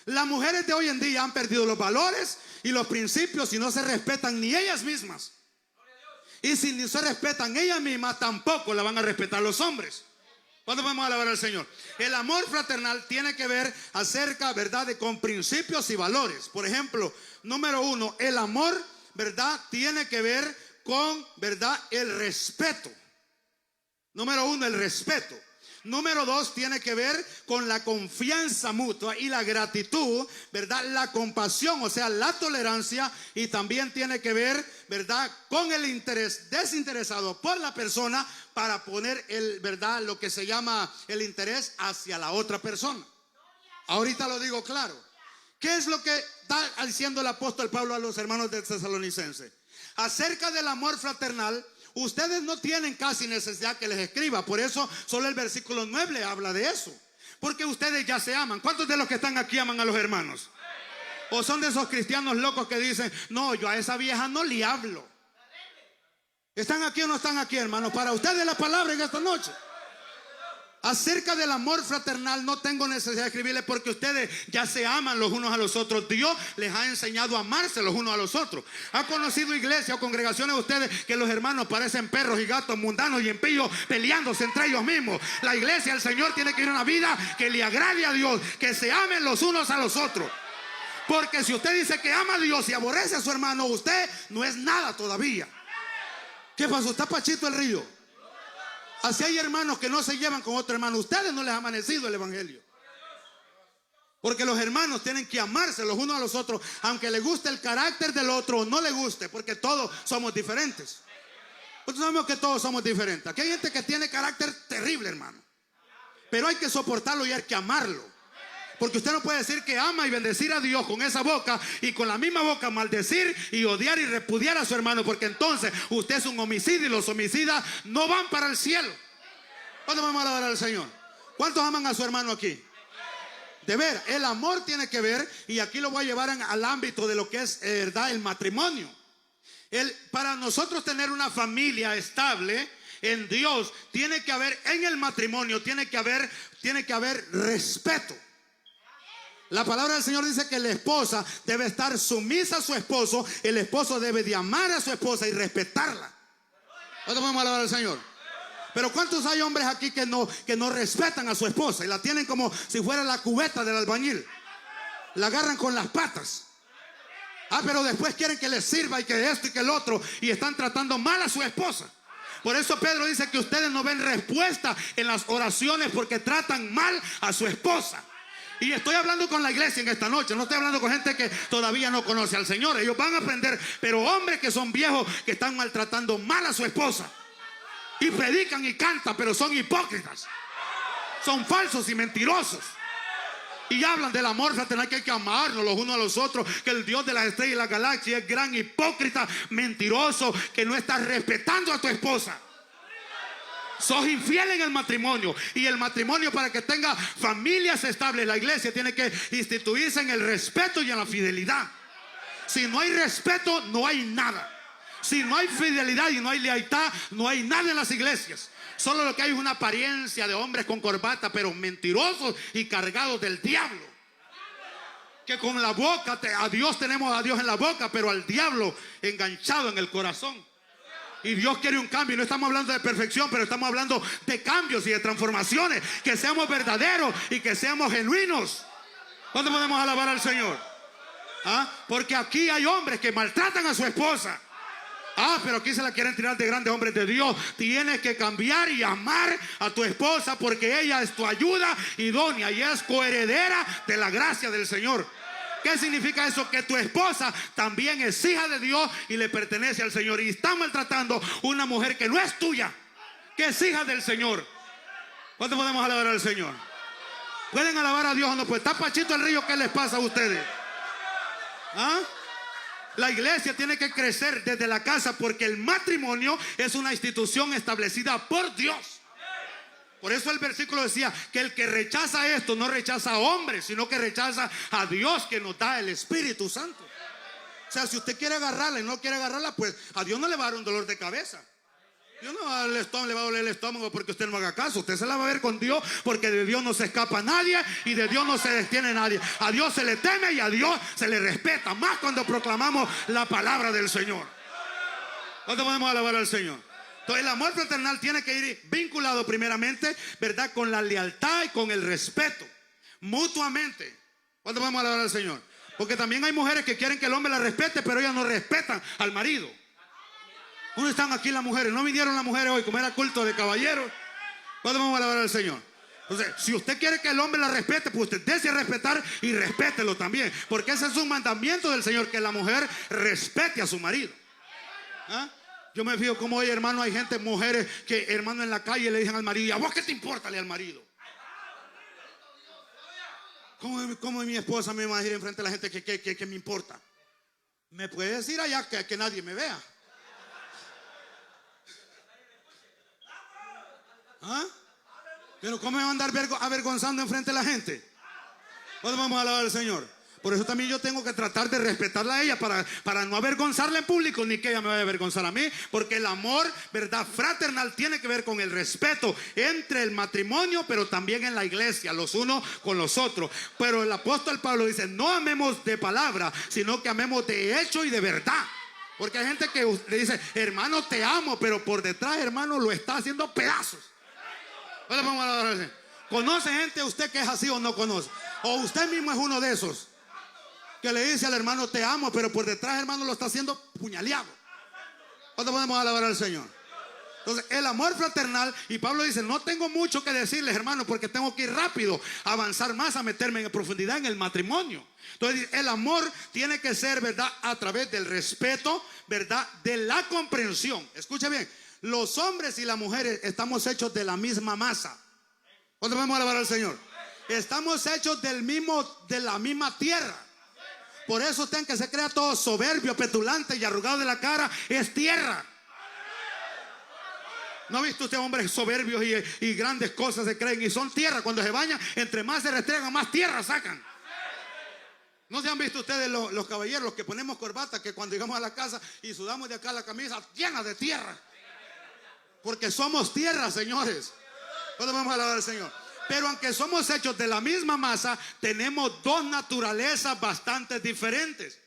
Las mujeres de hoy en día han perdido los valores y los principios y no se respetan ni ellas mismas. Y si no se respetan ellas mismas, tampoco la van a respetar los hombres. ¿Cuándo podemos alabar al Señor? El amor fraternal tiene que ver acerca, ¿verdad?, con principios y valores. Por ejemplo, número 1, el amor, ¿verdad?, tiene que ver con, ¿verdad?, el respeto. Número 1, el respeto. Número 2, tiene que ver con la confianza mutua y la gratitud, ¿verdad?, la compasión, o sea, la tolerancia. Y también tiene que ver, ¿verdad?, con el interés desinteresado por la persona para poner ¿verdad?, lo que se llama el interés hacia la otra persona. Ahorita lo digo claro. ¿Qué es lo que está diciendo el apóstol Pablo a los hermanos de Tesalonicenses? Acerca del amor fraternal, ustedes no tienen casi necesidad que les escriba. Por eso solo el versículo 9 habla de eso. Porque ustedes ya se aman. ¿Cuántos de los que están aquí aman a los hermanos? ¿O son de esos cristianos locos que dicen, no, yo a esa vieja no le hablo? ¿Están aquí o no están aquí, hermanos? Para ustedes la palabra en esta noche. Acerca del amor fraternal no tengo necesidad de escribirles, porque ustedes ya se aman los unos a los otros. Dios les ha enseñado a amarse los unos a los otros. ¿Ha conocido iglesias o congregaciones de ustedes que los hermanos parecen perros y gatos mundanos y impíos peleándose entre ellos mismos? La iglesia del Señor tiene que ir a una vida que le agrade a Dios, que se amen los unos a los otros. Porque si usted dice que ama a Dios y aborrece a su hermano, usted no es nada todavía. ¿Qué pasó? ¿Está Pachito el Río? Así hay hermanos que no se llevan con otro hermano. Ustedes no les ha amanecido el evangelio. Porque los hermanos tienen que amarse los unos a los otros, aunque le guste el carácter del otro o no le guste, porque todos somos diferentes. Nosotros sabemos que todos somos diferentes. Aquí hay gente que tiene carácter terrible, hermano, pero hay que soportarlo y hay que amarlo. Porque usted no puede decir que ama y bendecir a Dios con esa boca y con la misma boca maldecir y odiar y repudiar a su hermano, porque entonces usted es un homicidio y los homicidas no van para el cielo. ¿Cuándo vamos a alabar al Señor? ¿Cuántos aman a su hermano aquí? De ver, el amor tiene que ver, y aquí lo voy a llevar al ámbito de lo que es, ¿verdad?, el matrimonio. Para nosotros tener una familia estable en Dios, tiene que haber en el matrimonio, tiene que haber respeto. La palabra del Señor dice que la esposa debe estar sumisa a su esposo. El esposo debe de amar a su esposa y respetarla. ¿Cuántos podemos alabar al Señor? Pero ¿cuántos hay hombres aquí que no respetan a su esposa y la tienen como si fuera la cubeta del albañil? La agarran con las patas. Pero después quieren que les sirva y que esto y que el otro, y están tratando mal a su esposa. Por eso Pedro dice que ustedes no ven respuesta en las oraciones porque tratan mal a su esposa. Y estoy hablando con la iglesia en esta noche. No estoy hablando con gente que todavía no conoce al Señor. Ellos van a aprender. Pero hombres que son viejos, que están maltratando mal a su esposa, y predican y cantan, pero son hipócritas, son falsos y mentirosos, y hablan del amor fraternal, que hay que amarnos los unos a los otros, que el Dios de las estrellas y la galaxia es gran hipócrita, mentiroso, que no estás respetando a tu esposa. Sos infiel en el matrimonio. Y el matrimonio, para que tenga familias estables, la iglesia tiene que instituirse en el respeto y en la fidelidad. Si no hay respeto, no hay nada. Si no hay fidelidad y no hay lealtad, no hay nada en las iglesias. Solo lo que hay es una apariencia de hombres con corbata, pero mentirosos y cargados del diablo. Que con la boca, a Dios tenemos a Dios en la boca, pero al diablo enganchado en el corazón. Y Dios quiere un cambio. No estamos hablando de perfección, pero estamos hablando de cambios y de transformaciones. Que seamos verdaderos y que seamos genuinos. ¿Cuándo podemos alabar al Señor? Porque aquí hay hombres que maltratan a su esposa. Pero aquí se la quieren tirar de grandes hombres de Dios. Tienes que cambiar y amar a tu esposa, porque ella es tu ayuda idónea y es coheredera de la gracia del Señor. ¿Qué significa eso? Que tu esposa también es hija de Dios y le pertenece al Señor. Y está maltratando una mujer que no es tuya, que es hija del Señor. ¿Cuánto podemos alabar al Señor? ¿Pueden alabar a Dios o no? Pues está Pachito el Río. ¿Qué les pasa a ustedes? La iglesia tiene que crecer desde la casa, porque el matrimonio es una institución establecida por Dios. Por eso el versículo decía que el que rechaza esto no rechaza a hombres, sino que rechaza a Dios, que nos da el Espíritu Santo. O sea, si usted quiere agarrarla y no quiere agarrarla, pues a Dios no le va a dar un dolor de cabeza. Dios no le va a doler el estómago porque usted no haga caso. Usted se la va a ver con Dios, porque de Dios no se escapa nadie y de Dios no se detiene nadie. A Dios se le teme y a Dios se le respeta, más cuando proclamamos la palabra del Señor. ¿Cuánto podemos alabar al Señor? Entonces el amor fraternal tiene que ir vinculado primeramente, ¿verdad?, con la lealtad y con el respeto mutuamente. ¿Cuánto podemos alabar al Señor? Porque también hay mujeres que quieren que el hombre la respete, pero ellas no respetan al marido. ¿Dónde están aquí las mujeres? ¿No vinieron las mujeres hoy como era culto de caballeros? ¿Cuándo vamos a alabar al Señor? Entonces, si usted quiere que el hombre la respete, pues usted desee respetar y respételo también. Porque ese es un mandamiento del Señor, que la mujer respete a su marido. Yo me fijo como hoy, hermano, hay gente, mujeres, que hermano en la calle le dicen al marido: ¿y a vos qué te importa al marido? ¿Cómo mi esposa me va a decir enfrente de la gente que me importa? ¿Me puede decir allá que nadie me vea? Pero ¿cómo me va a andar avergonzando enfrente de la gente? ¿Cuándo vamos a alabar al Señor? Por eso también yo tengo que tratar de respetarla a ella para no avergonzarla en público, ni que ella me vaya a avergonzar a mí. Porque el amor, verdad, fraternal tiene que ver con el respeto entre el matrimonio, pero también en la iglesia, los unos con los otros. Pero el apóstol Pablo dice, no amemos de palabra, sino que amemos de hecho y de verdad. Porque hay gente que le dice, hermano, te amo, pero por detrás, hermano, lo está haciendo pedazos. ¿Conoce gente usted que es así o no conoce? O usted mismo es uno de esos que le dice al hermano, te amo, pero por detrás, hermano, lo está haciendo puñaleado. ¿Cuándo podemos alabar al Señor? Entonces, el amor fraternal, y Pablo dice, no tengo mucho que decirles, hermano, porque tengo que ir rápido, avanzar más, a meterme en profundidad en el matrimonio. Entonces, el amor tiene que ser, verdad, a través del respeto, verdad, de la comprensión. Escuche bien, los hombres y las mujeres estamos hechos de la misma masa. ¿Cuándo podemos alabar al Señor? Estamos hechos de la misma tierra. Por eso usted, que se crea todo soberbio, petulante y arrugado de la cara, es tierra. ¿No ha visto usted hombres soberbios y grandes cosas se creen y son tierra? Cuando se bañan, entre más se restregan, más tierra sacan. ¿No se han visto ustedes los caballeros, los que ponemos corbata, que cuando llegamos a la casa y sudamos de acá la camisa llena de tierra? Porque somos tierra, señores. ¿Cuándo vamos a alabar al Señor? Pero aunque somos hechos de la misma masa, tenemos dos naturalezas bastante diferentes.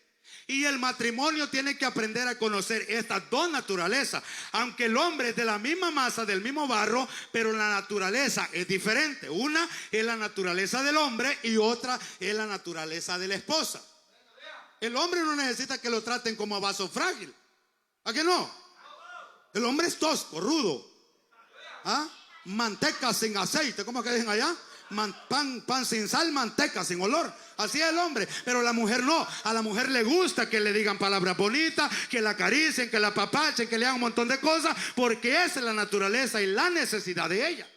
Y el matrimonio tiene que aprender a conocer estas dos naturalezas. Aunque el hombre es de la misma masa, del mismo barro, pero la naturaleza es diferente. Una es la naturaleza del hombre y otra es la naturaleza de la esposa. El hombre no necesita que lo traten como a vaso frágil. ¿A qué no? El hombre es tosco, rudo. ¿Ah? Manteca sin aceite, ¿cómo que dicen allá? Pan sin sal, manteca sin olor. Así es el hombre. Pero la mujer no. A la mujer le gusta que le digan palabras bonitas, que la acaricien, que la apapachen, que le hagan un montón de cosas, porque esa es la naturaleza y la necesidad de ella.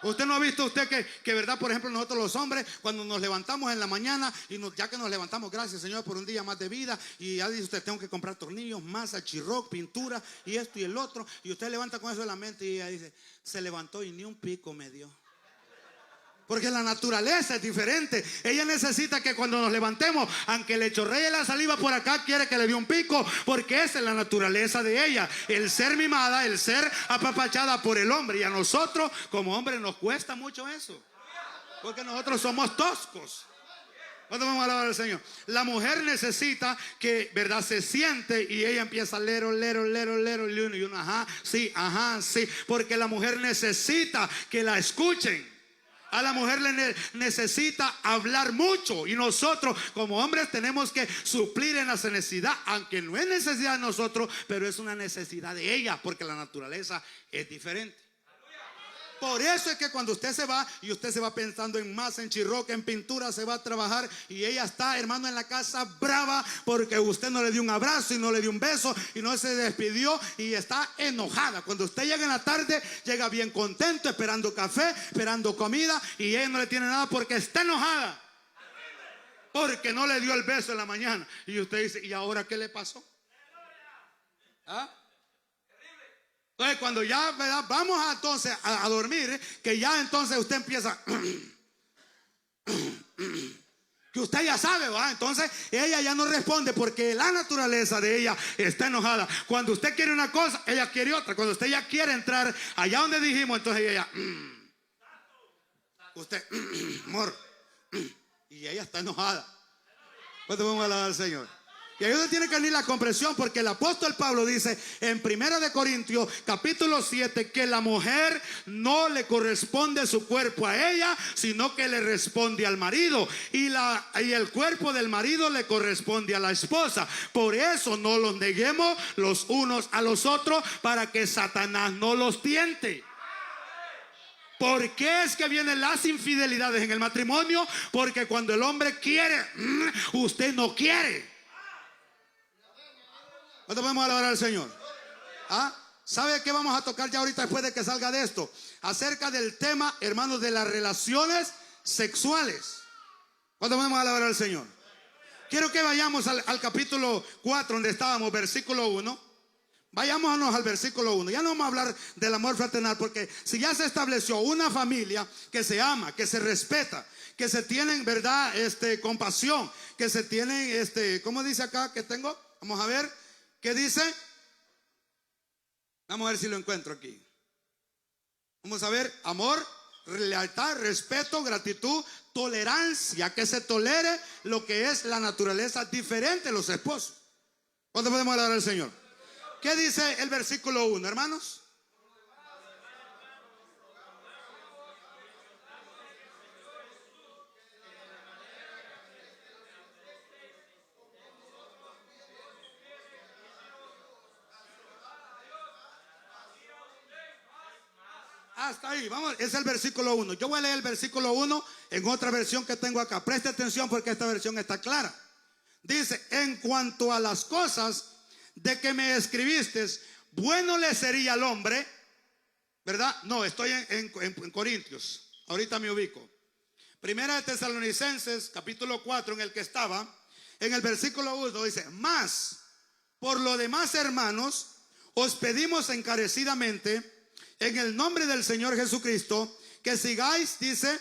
Usted no ha visto usted que verdad, por ejemplo, nosotros los hombres, cuando nos levantamos en la mañana y ya que nos levantamos, gracias Señor por un día más de vida, y ya dice usted, tengo que comprar tornillos, masa, chirroc, pintura y esto y el otro, y usted levanta con eso en la mente y ella dice, se levantó y ni un pico me dio. Porque la naturaleza es diferente. Ella necesita que cuando nos levantemos, aunque le chorree la saliva por acá, quiere que le dé un pico, porque esa es la naturaleza de ella. El ser mimada, el ser apapachada por el hombre. Y a nosotros como hombres nos cuesta mucho eso, porque nosotros somos toscos. ¿Cuándo vamos a alabar al Señor? La mujer necesita que, verdad, se siente y ella empieza a lero, y uno, ajá, sí. Porque la mujer necesita que la escuchen. A la mujer le necesita hablar mucho, y nosotros como hombres tenemos que suplir en esa necesidad, aunque no es necesidad de nosotros, pero es una necesidad de ella, porque la naturaleza es diferente. Por eso es que cuando usted se va y usted se va pensando en masa, en chirroca, en pintura, se va a trabajar y ella está, hermano, en la casa brava porque usted no le dio un abrazo y no le dio un beso y no se despidió y está enojada. Cuando usted llega en la tarde, llega bien contento, esperando café, esperando comida, y ella no le tiene nada porque está enojada, porque no le dio el beso en la mañana. Y usted dice, ¿y ahora qué le pasó? ¿Ah? Entonces cuando ya, ¿verdad?, vamos entonces a dormir, que ya entonces usted empieza que usted ya sabe, ¿verdad? Entonces ella ya no responde porque la naturaleza de ella está enojada. Cuando usted quiere una cosa, ella quiere otra. Cuando usted ya quiere entrar allá donde dijimos, entonces ella usted amor, y ella está enojada. ¿Cuánto vamos a alabar al Señor? Y ahí donde tiene que venir la comprensión, porque el apóstol Pablo dice en 1 Corintios capítulo 7 que la mujer no le corresponde su cuerpo a ella, sino que le responde al marido, y el cuerpo del marido le corresponde a la esposa. Por eso no los neguemos los unos a los otros, para que Satanás no los tiente. ¿Por qué es que vienen las infidelidades en el matrimonio? Porque cuando el hombre quiere, usted no quiere. ¿Cuánto podemos alabar al Señor? ¿Ah? ¿Sabe qué vamos a tocar ya ahorita después de que salga de esto? Acerca del tema, hermanos, de las relaciones sexuales. ¿Cuánto podemos alabar al Señor? Quiero que vayamos al capítulo 4 donde estábamos, versículo 1. Vayámonos al versículo 1. Ya no vamos a hablar del amor fraternal, porque si ya se estableció una familia que se ama, que se respeta, que se tienen, ¿verdad? Compasión, que se tienen, ¿cómo dice acá que tengo? Vamos a ver, ¿qué dice? Vamos a ver si lo encuentro aquí. Vamos a ver, amor, lealtad, respeto, gratitud, tolerancia, que se tolere lo que es la naturaleza diferente de los esposos. ¿Cuándo podemos hablar al Señor? ¿Qué dice el versículo 1, hermanos? Hasta ahí, vamos, es el versículo 1. Yo voy a leer el versículo 1 en otra versión que tengo acá. Preste atención porque esta versión está clara. Dice, en cuanto a las cosas de que me escribiste, bueno le sería al hombre, ¿verdad? No, estoy en Corintios, ahorita me ubico. Primera de Tesalonicenses, capítulo 4, en el que estaba, en el versículo 1 dice, más, por lo demás, hermanos, os pedimos encarecidamente, en el nombre del Señor Jesucristo, que sigáis, dice,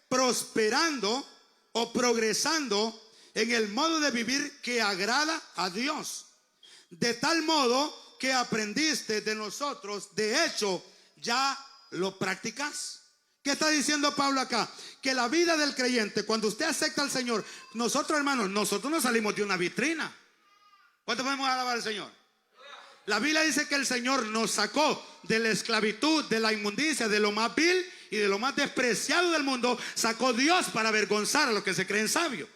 prosperando o progresando en el modo de vivir que agrada a Dios, de tal modo que aprendiste de nosotros, de hecho ya lo practicas. ¿Qué está diciendo Pablo acá? Que la vida del creyente, cuando usted acepta al Señor, nosotros, hermanos, nosotros no salimos de una vitrina. ¿Cuánto podemos alabar al Señor? La Biblia dice que el Señor nos sacó de la esclavitud, de la inmundicia, de lo más vil y de lo más despreciado del mundo. Sacó Dios para avergonzar a los que se creen sabios.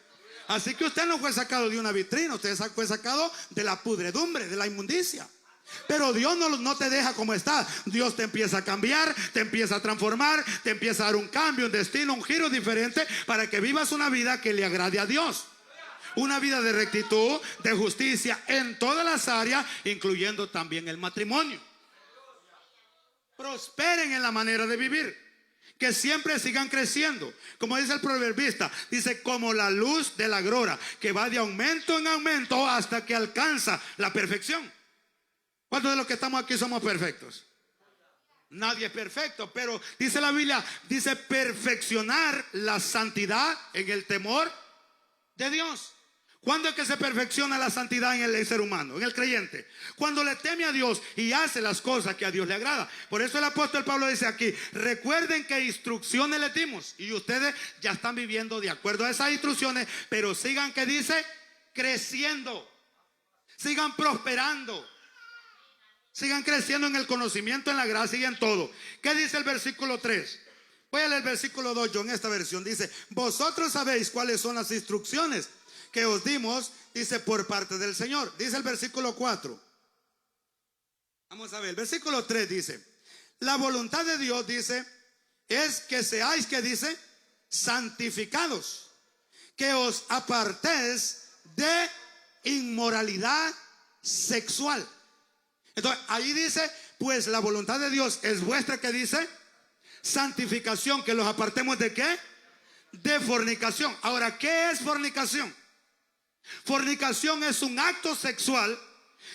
Así que usted no fue sacado de una vitrina, usted fue sacado de la pudredumbre, de la inmundicia. Pero Dios no te deja como está. Dios te empieza a cambiar, te empieza a transformar, te empieza a dar un cambio, un destino, un giro diferente para que vivas una vida que le agrade a Dios. Una vida de rectitud, de justicia en todas las áreas, incluyendo también el matrimonio. Prosperen en la manera de vivir, que siempre sigan creciendo. Como dice el proverbista, dice como la luz de la aurora, que va de aumento en aumento hasta que alcanza la perfección. ¿Cuántos de los que estamos aquí somos perfectos? Nadie es perfecto, pero dice la Biblia, dice perfeccionar la santidad en el temor de Dios. ¿Cuándo es que se perfecciona la santidad en el ser humano, en el creyente? Cuando le teme a Dios y hace las cosas que a Dios le agrada. Por eso el apóstol Pablo dice aquí, recuerden que instrucciones le dimos y ustedes ya están viviendo de acuerdo a esas instrucciones, pero sigan, que dice, creciendo, sigan prosperando, sigan creciendo en el conocimiento, en la gracia y en todo. ¿Qué dice el versículo 3? Voy a leer el versículo 2 yo en esta versión. Dice, vosotros sabéis cuáles son las instrucciones que os dimos, dice, por parte del Señor. Dice el versículo 4. Vamos a ver, el versículo 3 dice, la voluntad de Dios, dice, es que seáis, que dice, santificados, que os apartéis de inmoralidad sexual. Entonces, ahí dice, pues la voluntad de Dios es vuestra, que dice, santificación, que los apartemos de ¿qué? De fornicación. Ahora, ¿qué es fornicación? Fornicación es un acto sexual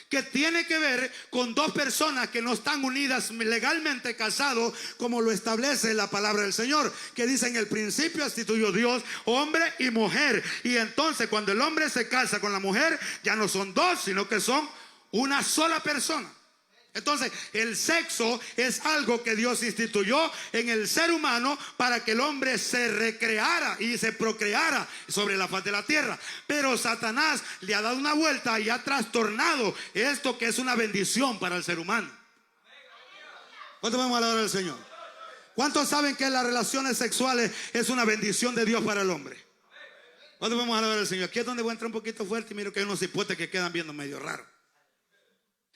que tiene que ver con dos personas que no están unidas legalmente, casados, como lo establece la palabra del Señor, que dice en el principio instituyó Dios hombre y mujer, y entonces cuando el hombre se casa con la mujer ya no son dos, sino que son una sola persona. Entonces el sexo es algo que Dios instituyó en el ser humano para que el hombre se recreara y se procreara sobre la faz de la tierra. Pero Satanás le ha dado una vuelta y ha trastornado esto, que es una bendición para el ser humano. ¿Cuántos vamos a alabar al Señor? ¿Cuántos saben que las relaciones sexuales es una bendición de Dios para el hombre? ¿Cuántos vamos a alabar al Señor? Aquí es donde voy a entrar un poquito fuerte y miro que hay unos hipotes que quedan viendo medio raro.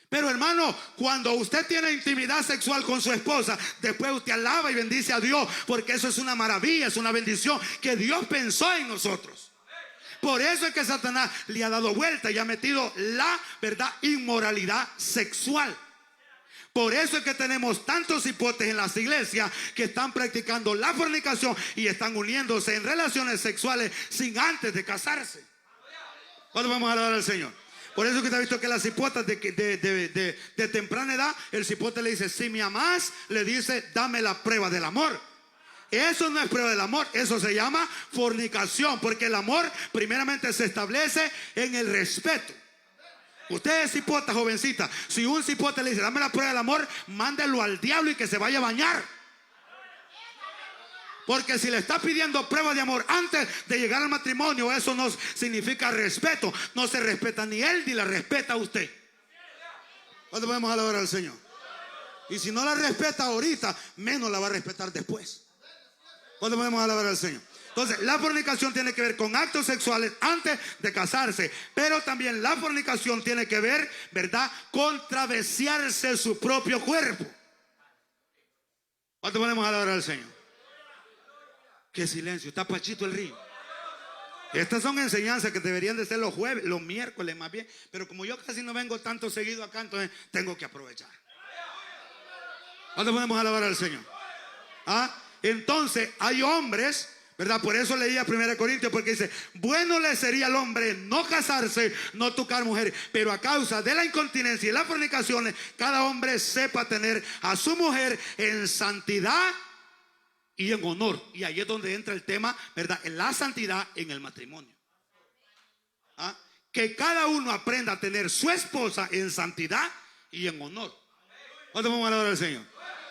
Pero hermano, cuando usted tiene intimidad sexual con su esposa, después usted alaba y bendice a Dios, porque eso es una maravilla, es una bendición que Dios pensó en nosotros. Por eso es que Satanás le ha dado vuelta y ha metido la, verdad, inmoralidad sexual. Por eso es que tenemos tantos hipotes en las iglesias que están practicando la fornicación y están uniéndose en relaciones sexuales sin antes de casarse. ¿Cuándo vamos a alabar al Señor? Por eso que te ha visto que las cipotas de temprana edad, el cipote le dice, si me amás, le dice, dame la prueba del amor. Eso no es prueba del amor, eso se llama fornicación, porque el amor primeramente se establece en el respeto. Usted es cipota, jovencita. Si un cipote le dice, dame la prueba del amor, mándelo al diablo y que se vaya a bañar. Porque si le está pidiendo prueba de amor antes de llegar al matrimonio, eso no significa respeto. No se respeta ni él ni la respeta a usted. ¿Cuándo podemos alabar al Señor? Y si no la respeta ahorita, menos la va a respetar después. ¿Cuándo podemos alabar al Señor? Entonces, la fornicación tiene que ver con actos sexuales antes de casarse. Pero también la fornicación tiene que ver, ¿verdad?, con travesiarse su propio cuerpo. ¿Cuándo podemos alabar al Señor? Qué silencio, está Pachito el Río. Estas son enseñanzas que deberían de ser los jueves, los miércoles más bien. Pero como yo casi no vengo tanto seguido acá, entonces tengo que aprovechar. ¿Cuándo podemos alabar al Señor? Entonces hay hombres, ¿verdad? Por eso leía 1 Corintios, porque dice, bueno le sería al hombre no casarse, no tocar mujeres, pero a causa de la incontinencia y las fornicaciones, cada hombre sepa tener a su mujer en santidad y en honor. Y ahí es donde entra el tema, ¿verdad?, en la santidad en el matrimonio. Que cada uno aprenda a tener su esposa en santidad y en honor. ¿Cuándo vamos a alabar al Señor?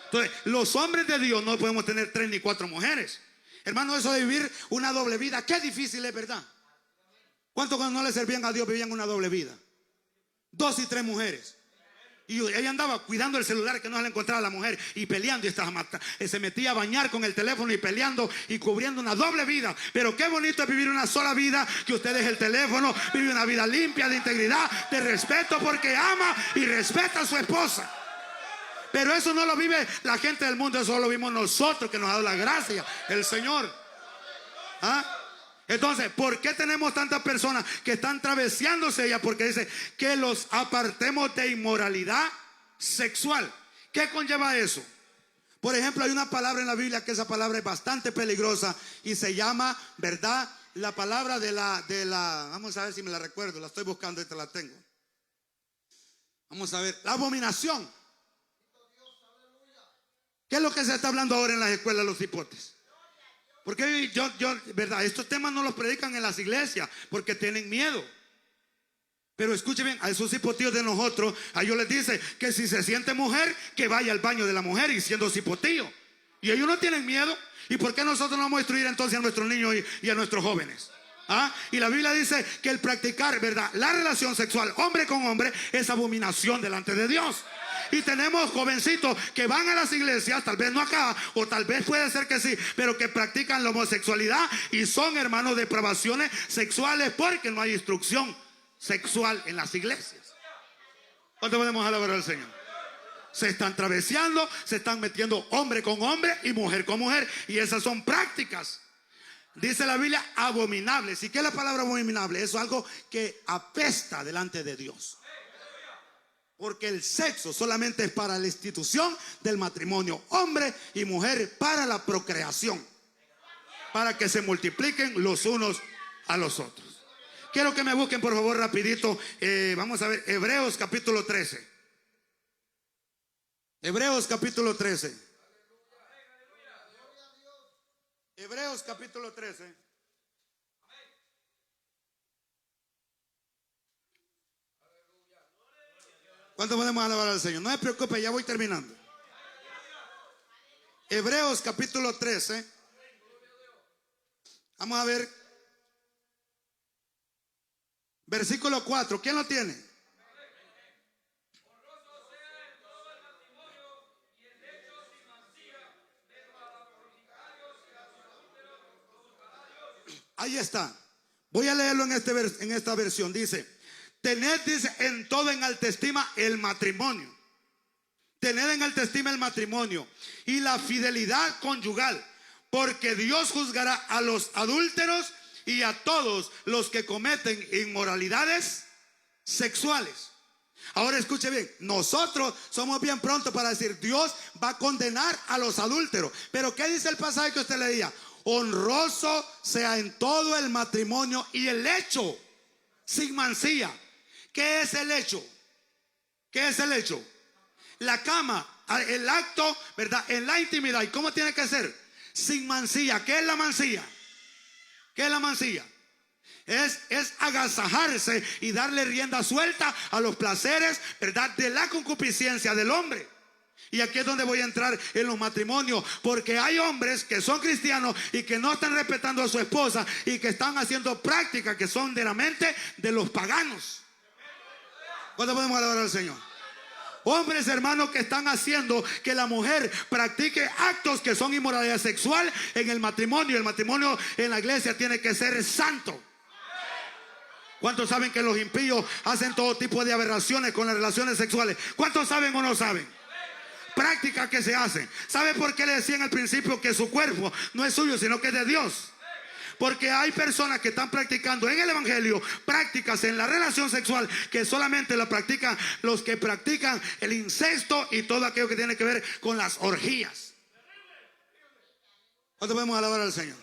Entonces, los hombres de Dios no podemos tener 3 ni 4 mujeres. Hermano, eso de vivir una doble vida, qué difícil es, ¿verdad? ¿Cuántos cuando no le servían a Dios vivían una doble vida? 2 y 3 mujeres. Y ella andaba cuidando el celular que no se le encontraba a la mujer y peleando, y se metía a bañar con el teléfono y peleando y cubriendo una doble vida. Pero qué bonito es vivir una sola vida, que usted deje el teléfono, vive una vida limpia, de integridad, de respeto, porque ama y respeta a su esposa. Pero eso no lo vive la gente del mundo, eso lo vimos nosotros, que nos ha dado la gracia el Señor. Entonces, ¿por qué tenemos tantas personas que están travesiándose ella? Porque dice que los apartemos de inmoralidad sexual. ¿Qué conlleva eso? Por ejemplo, hay una palabra en la Biblia que esa palabra es bastante peligrosa y se llama, ¿verdad?, la palabra de la, vamos a ver si me la recuerdo, la estoy buscando y te la tengo. Vamos a ver, la abominación. ¿Qué es lo que se está hablando ahora en las escuelas de los cipotes? Porque verdad, estos temas no los predican en las iglesias porque tienen miedo. Pero escuche bien, a esos cipotíos de nosotros, a ellos les dice que si se siente mujer, que vaya al baño de la mujer y siendo cipotío. Y ellos no tienen miedo. ¿Y por qué nosotros no vamos a instruir entonces a nuestros niños y a nuestros jóvenes? Y la Biblia dice que el practicar, ¿verdad?, la relación sexual hombre con hombre es abominación delante de Dios. Y tenemos jovencitos que van a las iglesias, tal vez no acá, o tal vez puede ser que sí, pero que practican la homosexualidad y son, hermanos, depravaciones sexuales porque no hay instrucción sexual en las iglesias. ¿Cuánto podemos alabar al Señor? Se están travesando, se están metiendo hombre con hombre y mujer con mujer, y esas son prácticas, dice la Biblia, abominables. ¿Y qué es la palabra abominable? Eso es algo que apesta delante de Dios. Porque el sexo solamente es para la institución del matrimonio, hombre y mujer, para la procreación, para que se multipliquen los unos a los otros. Quiero que me busquen por favor rapidito, vamos a ver, Hebreos capítulo 13. Hebreos capítulo 13. Hebreos capítulo 13. ¿Cuánto podemos alabar al Señor? No se preocupe, ya voy terminando. Hebreos capítulo 13. Vamos a ver. Versículo 4. ¿Quién lo tiene? Ahí está. Voy a leerlo en esta versión. Dice: tened, dice, en todo en alta estima el matrimonio. Tened en alta estima el matrimonio y la fidelidad conyugal, porque Dios juzgará a los adúlteros y a todos los que cometen inmoralidades sexuales. Ahora escuche bien, nosotros somos bien prontos para decir Dios va a condenar a los adúlteros. Pero ¿qué dice el pasaje que usted leía? Honroso sea en todo el matrimonio y el hecho sin mancilla. ¿Qué es el hecho? ¿Qué es el hecho? La cama, el acto, ¿verdad? En la intimidad. ¿Y cómo tiene que ser? Sin mancilla. ¿Qué es la mancilla? ¿Qué es la mancilla? Es agasajarse y darle rienda suelta a los placeres, ¿verdad? De la concupiscencia del hombre. Y aquí es donde voy a entrar en los matrimonios, porque hay hombres que son cristianos y que no están respetando a su esposa y que están haciendo prácticas que son de la mente de los paganos. ¿Cuándo podemos alabar al Señor? Hombres, hermanos, que están haciendo que la mujer practique actos que son inmoralidad sexual en el matrimonio. El matrimonio en la iglesia tiene que ser santo. ¿Cuántos saben que los impíos hacen todo tipo de aberraciones con las relaciones sexuales? ¿Cuántos saben o no saben? Prácticas que se hacen. ¿Sabe por qué le decían al principio que su cuerpo no es suyo, sino que es de Dios? Porque hay personas que están practicando en el evangelio prácticas en la relación sexual que solamente la practican los que practican el incesto y todo aquello que tiene que ver con las orgías. ¿Cuánto podemos alabar al Señor?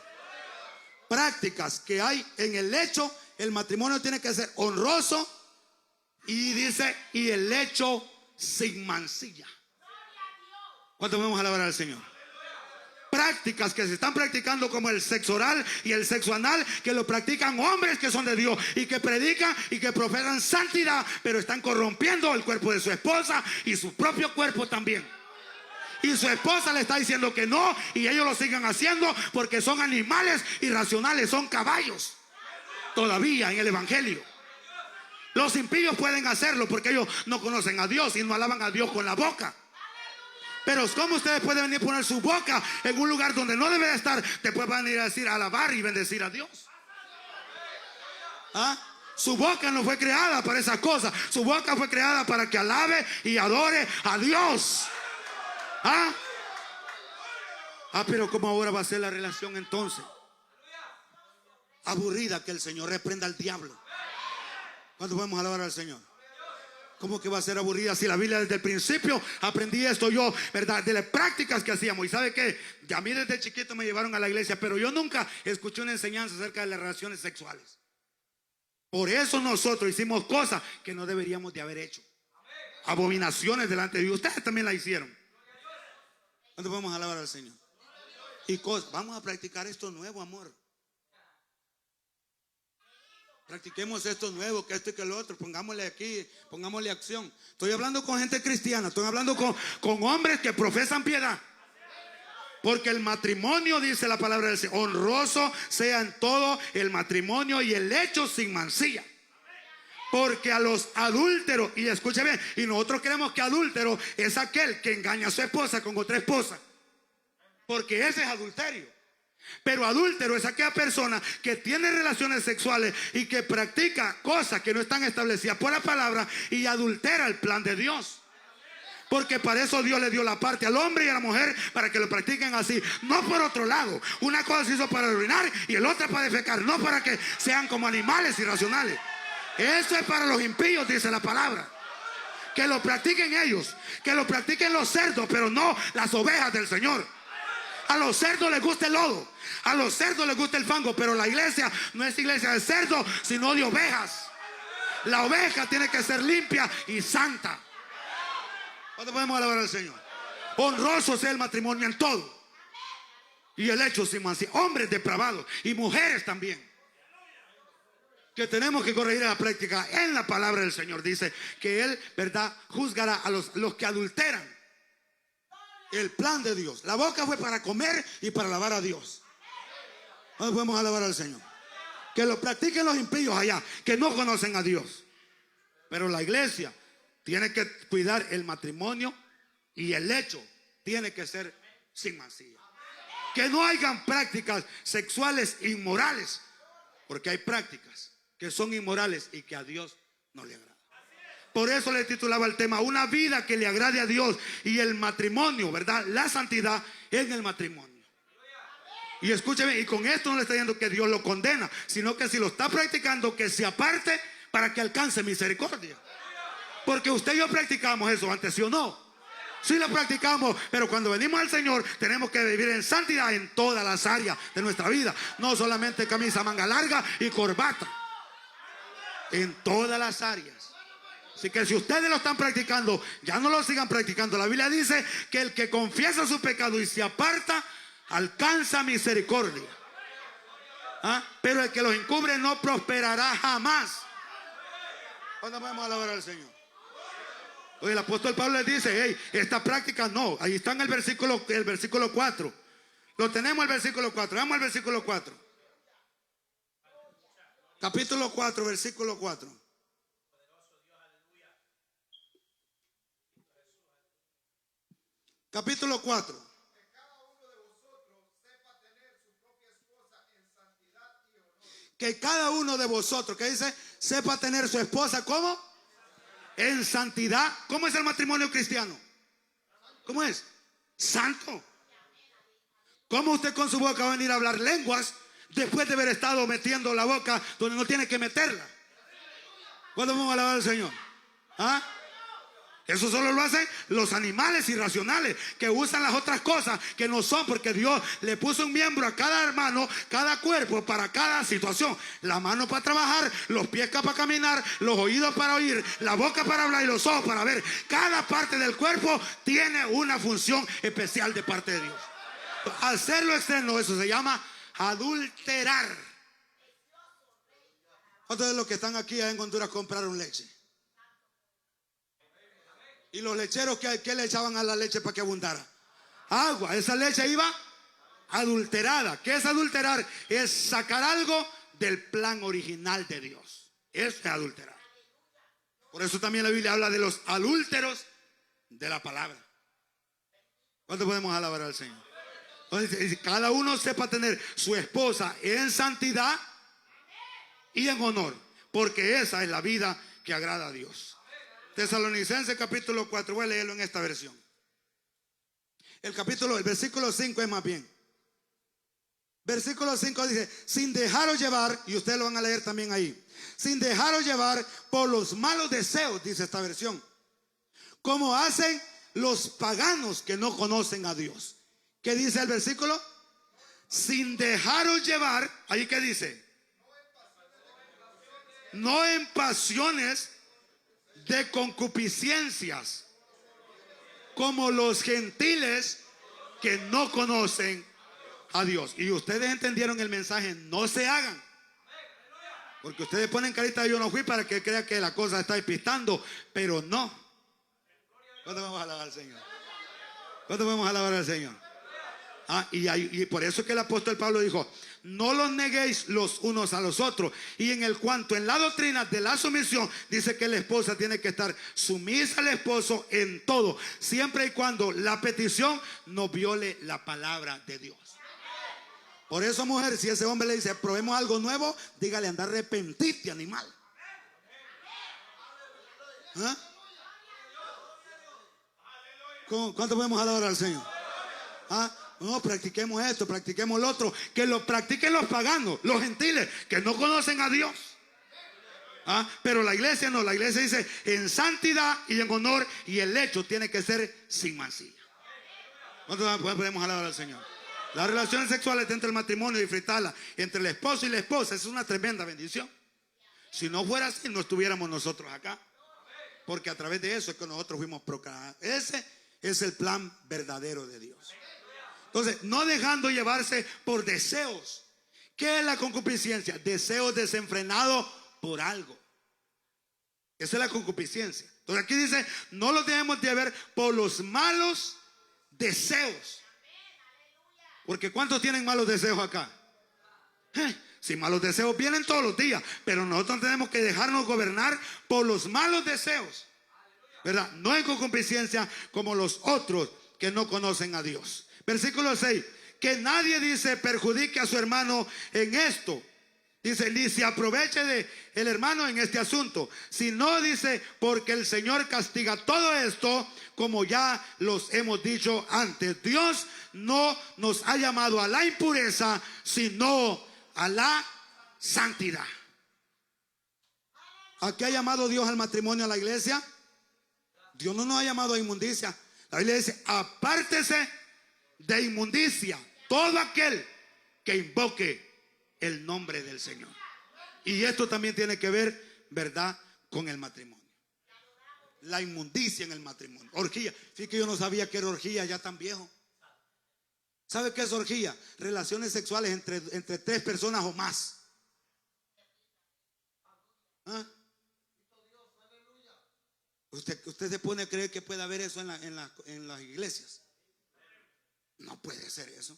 Prácticas que hay en el hecho. El matrimonio tiene que ser honroso y dice, y el hecho sin mancilla. ¿Cuánto podemos alabar al Señor? Prácticas que se están practicando como el sexo oral y el sexo anal, que lo practican hombres que son de Dios y que predican y que profesan santidad, pero están corrompiendo el cuerpo de su esposa y su propio cuerpo también. Y su esposa le está diciendo que no, y ellos lo siguen haciendo porque son animales irracionales, son caballos todavía en el evangelio. Los impíos pueden hacerlo porque ellos no conocen a Dios y no alaban a Dios con la boca. Pero ¿cómo ustedes pueden venir a poner su boca en un lugar donde no debe de estar? Después van a ir a decir, alabar y bendecir a Dios. ¿Ah? Su boca no fue creada para esas cosas. Su boca fue creada para que alabe y adore a Dios. ¿Ah? Pero ¿cómo ahora va a ser la relación entonces? Aburrida. Que el Señor reprenda al diablo. ¿Cuándo podemos alabar al Señor? ¿Cómo que va a ser aburrida si la Biblia desde el principio aprendí esto yo, ¿verdad? De las prácticas que hacíamos. ¿Y sabe qué? A mí desde chiquito me llevaron a la iglesia, pero yo nunca escuché una enseñanza acerca de las relaciones sexuales. Por eso nosotros hicimos cosas que no deberíamos de haber hecho. Abominaciones delante de Dios. Ustedes también la hicieron. ¿Cuándo vamos a alabar al Señor? Y vamos a practicar esto nuevo, amor. Practiquemos esto nuevo, que esto y que lo otro. Pongámosle aquí, pongámosle acción. Estoy hablando con gente cristiana. Estoy hablando con hombres que profesan piedad. Porque el matrimonio, dice la palabra del Señor, honroso sea en todo el matrimonio y el hecho sin mancilla. Porque a los adúlteros, y escuche bien, y nosotros creemos que adúltero es aquel que engaña a su esposa con otra esposa. Porque ese es adulterio. Pero adúltero es aquella persona que tiene relaciones sexuales y que practica cosas que no están establecidas por la palabra y adultera el plan de Dios. Porque para eso Dios le dio la parte al hombre y a la mujer, para que lo practiquen así, no por otro lado. Una cosa se hizo para orinar y el otro para defecar, no para que sean como animales irracionales. Eso es para los impíos, dice la palabra. Que lo practiquen ellos, que lo practiquen los cerdos, pero no las ovejas del Señor. A los cerdos les gusta el lodo, a los cerdos les gusta el fango, pero la iglesia no es iglesia de cerdos, sino de ovejas. La oveja tiene que ser limpia y santa. ¿Cuándo podemos alabar al Señor? Honroso sea el matrimonio en todo y el hecho sin mancilla. Hombres depravados y mujeres también, que tenemos que corregir la práctica. En la palabra del Señor dice que Él, ¿verdad?, juzgará a los que adulteran el plan de Dios. La boca fue para comer y para alabar a Dios. ¿Cuándo podemos alabar al Señor? Que lo practiquen los impíos allá, que no conocen a Dios. Pero la iglesia tiene que cuidar el matrimonio y el hecho tiene que ser sin mancilla. Que no hayan prácticas sexuales inmorales, porque hay prácticas que son inmorales y que a Dios no le agrada. Por eso le titulaba el tema, una vida que le agrade a Dios, y el matrimonio, ¿verdad? La santidad en el matrimonio. Y escúcheme, y con esto no le está diciendo que Dios lo condena, sino que si lo está practicando, que se aparte para que alcance misericordia. Porque usted y yo practicamos eso antes, ¿sí o no? Sí lo practicamos, pero cuando venimos al Señor tenemos que vivir en santidad en todas las áreas de nuestra vida. No solamente camisa manga larga y corbata. En todas las áreas. Así que si ustedes lo están practicando, ya no lo sigan practicando. La Biblia dice que el que confiesa su pecado y se aparta, alcanza misericordia. Pero el que los encubre no prosperará jamás. ¿Cuándo podemos alabar al Señor? Oye, el apóstol Pablo les dice, hey, esta práctica no. Ahí está en el versículo 4. Lo tenemos el versículo 4. Vamos al versículo 4. Capítulo 4, versículo 4. Capítulo 4. Que cada uno de vosotros, que dice, sepa tener su esposa, ¿cómo? En santidad. ¿Cómo es el matrimonio cristiano? ¿Cómo es? Santo. ¿Cómo usted con su boca va a venir a hablar lenguas después de haber estado metiendo la boca donde no tiene que meterla? ¿Cuándo vamos a alabar al Señor? Eso solo lo hacen los animales irracionales que usan las otras cosas que no son, porque Dios le puso un miembro a cada hermano, cada cuerpo para cada situación. La mano para trabajar, los pies para caminar, los oídos para oír, la boca para hablar y los ojos para ver. Cada parte del cuerpo tiene una función especial de parte de Dios. Hacerlo externo, eso se llama adulterar. ¿Cuántos de los que están aquí en Honduras compraron leche? ¿Y los lecheros qué le echaban a la leche para que abundara? Agua. Esa leche iba adulterada. ¿Qué es adulterar? Es sacar algo del plan original de Dios. Eso es adulterar. Por eso también la Biblia habla de los adúlteros de la palabra. ¿Cuánto podemos alabar al Señor? Entonces, cada uno sepa tener su esposa en santidad y en honor, porque esa es la vida que agrada a Dios. Tesalonicenses capítulo 4, voy a leerlo en esta versión. El versículo 5 es más bien. Versículo 5 dice, sin dejaros llevar, y ustedes lo van a leer también ahí, sin dejaros llevar por los malos deseos, dice esta versión, como hacen los paganos que no conocen a Dios. ¿Qué dice el versículo? Sin dejaros llevar, ahí que dice, no en pasiones de concupiscencias, como los gentiles que no conocen a Dios. Y ustedes entendieron el mensaje, no se hagan. Porque ustedes ponen carita de yo no fui para que crea que la cosa está despistando, pero no. ¿Cuándo vamos a alabar al Señor? ¿Cuándo vamos a alabar al Señor? Y por eso que el apóstol Pablo dijo, no los neguéis los unos a los otros. Y en la doctrina de la sumisión dice que la esposa tiene que estar sumisa al esposo en todo, siempre y cuando la petición no viole la palabra de Dios. Por eso, mujer, si ese hombre le dice probemos algo nuevo, dígale anda arrepentirte, animal. ¿Cuánto podemos alabar al Señor? No, practiquemos esto, practiquemos lo otro. Que lo practiquen los paganos, los gentiles, que no conocen a Dios. Pero la iglesia no, la iglesia dice en santidad y en honor, y el hecho tiene que ser sin mancilla. ¿Cuánto podemos alabar al Señor? Las relaciones sexuales dentro del matrimonio, disfrutarlas entre el esposo y la esposa, es una tremenda bendición. Si no fuera así, no estuviéramos nosotros acá. Porque a través de eso es que nosotros fuimos proclamados. Ese es el plan verdadero de Dios. Entonces, no dejando llevarse por deseos. ¿Qué es la concupiscencia? Deseos desenfrenados por algo. Esa es la concupiscencia. Entonces aquí dice, no los debemos de ver por los malos deseos. Porque ¿cuántos tienen malos deseos acá? Si malos deseos vienen todos los días, pero nosotros tenemos que dejarnos gobernar por los malos deseos, ¿verdad? No en concupiscencia como los otros que no conocen a Dios. Versículo 6, que nadie dice perjudique a su hermano en esto. Dice, ni se aproveche de el hermano en este asunto, sino dice, porque el Señor castiga todo esto, como ya los hemos dicho antes. Dios no nos ha llamado a la impureza, sino a la santidad. ¿A qué ha llamado Dios al matrimonio, a la iglesia? Dios no nos ha llamado a inmundicia. La Biblia dice, apártese de inmundicia todo aquel que invoque el nombre del Señor. Y esto también tiene que ver, ¿verdad?, con el matrimonio. la inmundicia en el matrimonio. Orgía. Fíjate que yo no sabía que era orgía ya tan viejo. ¿Sabe qué es orgía? Relaciones sexuales entre 3 personas o más. ¿Ah? ¿Usted se pone a creer que puede haber eso en las iglesias? No puede ser eso.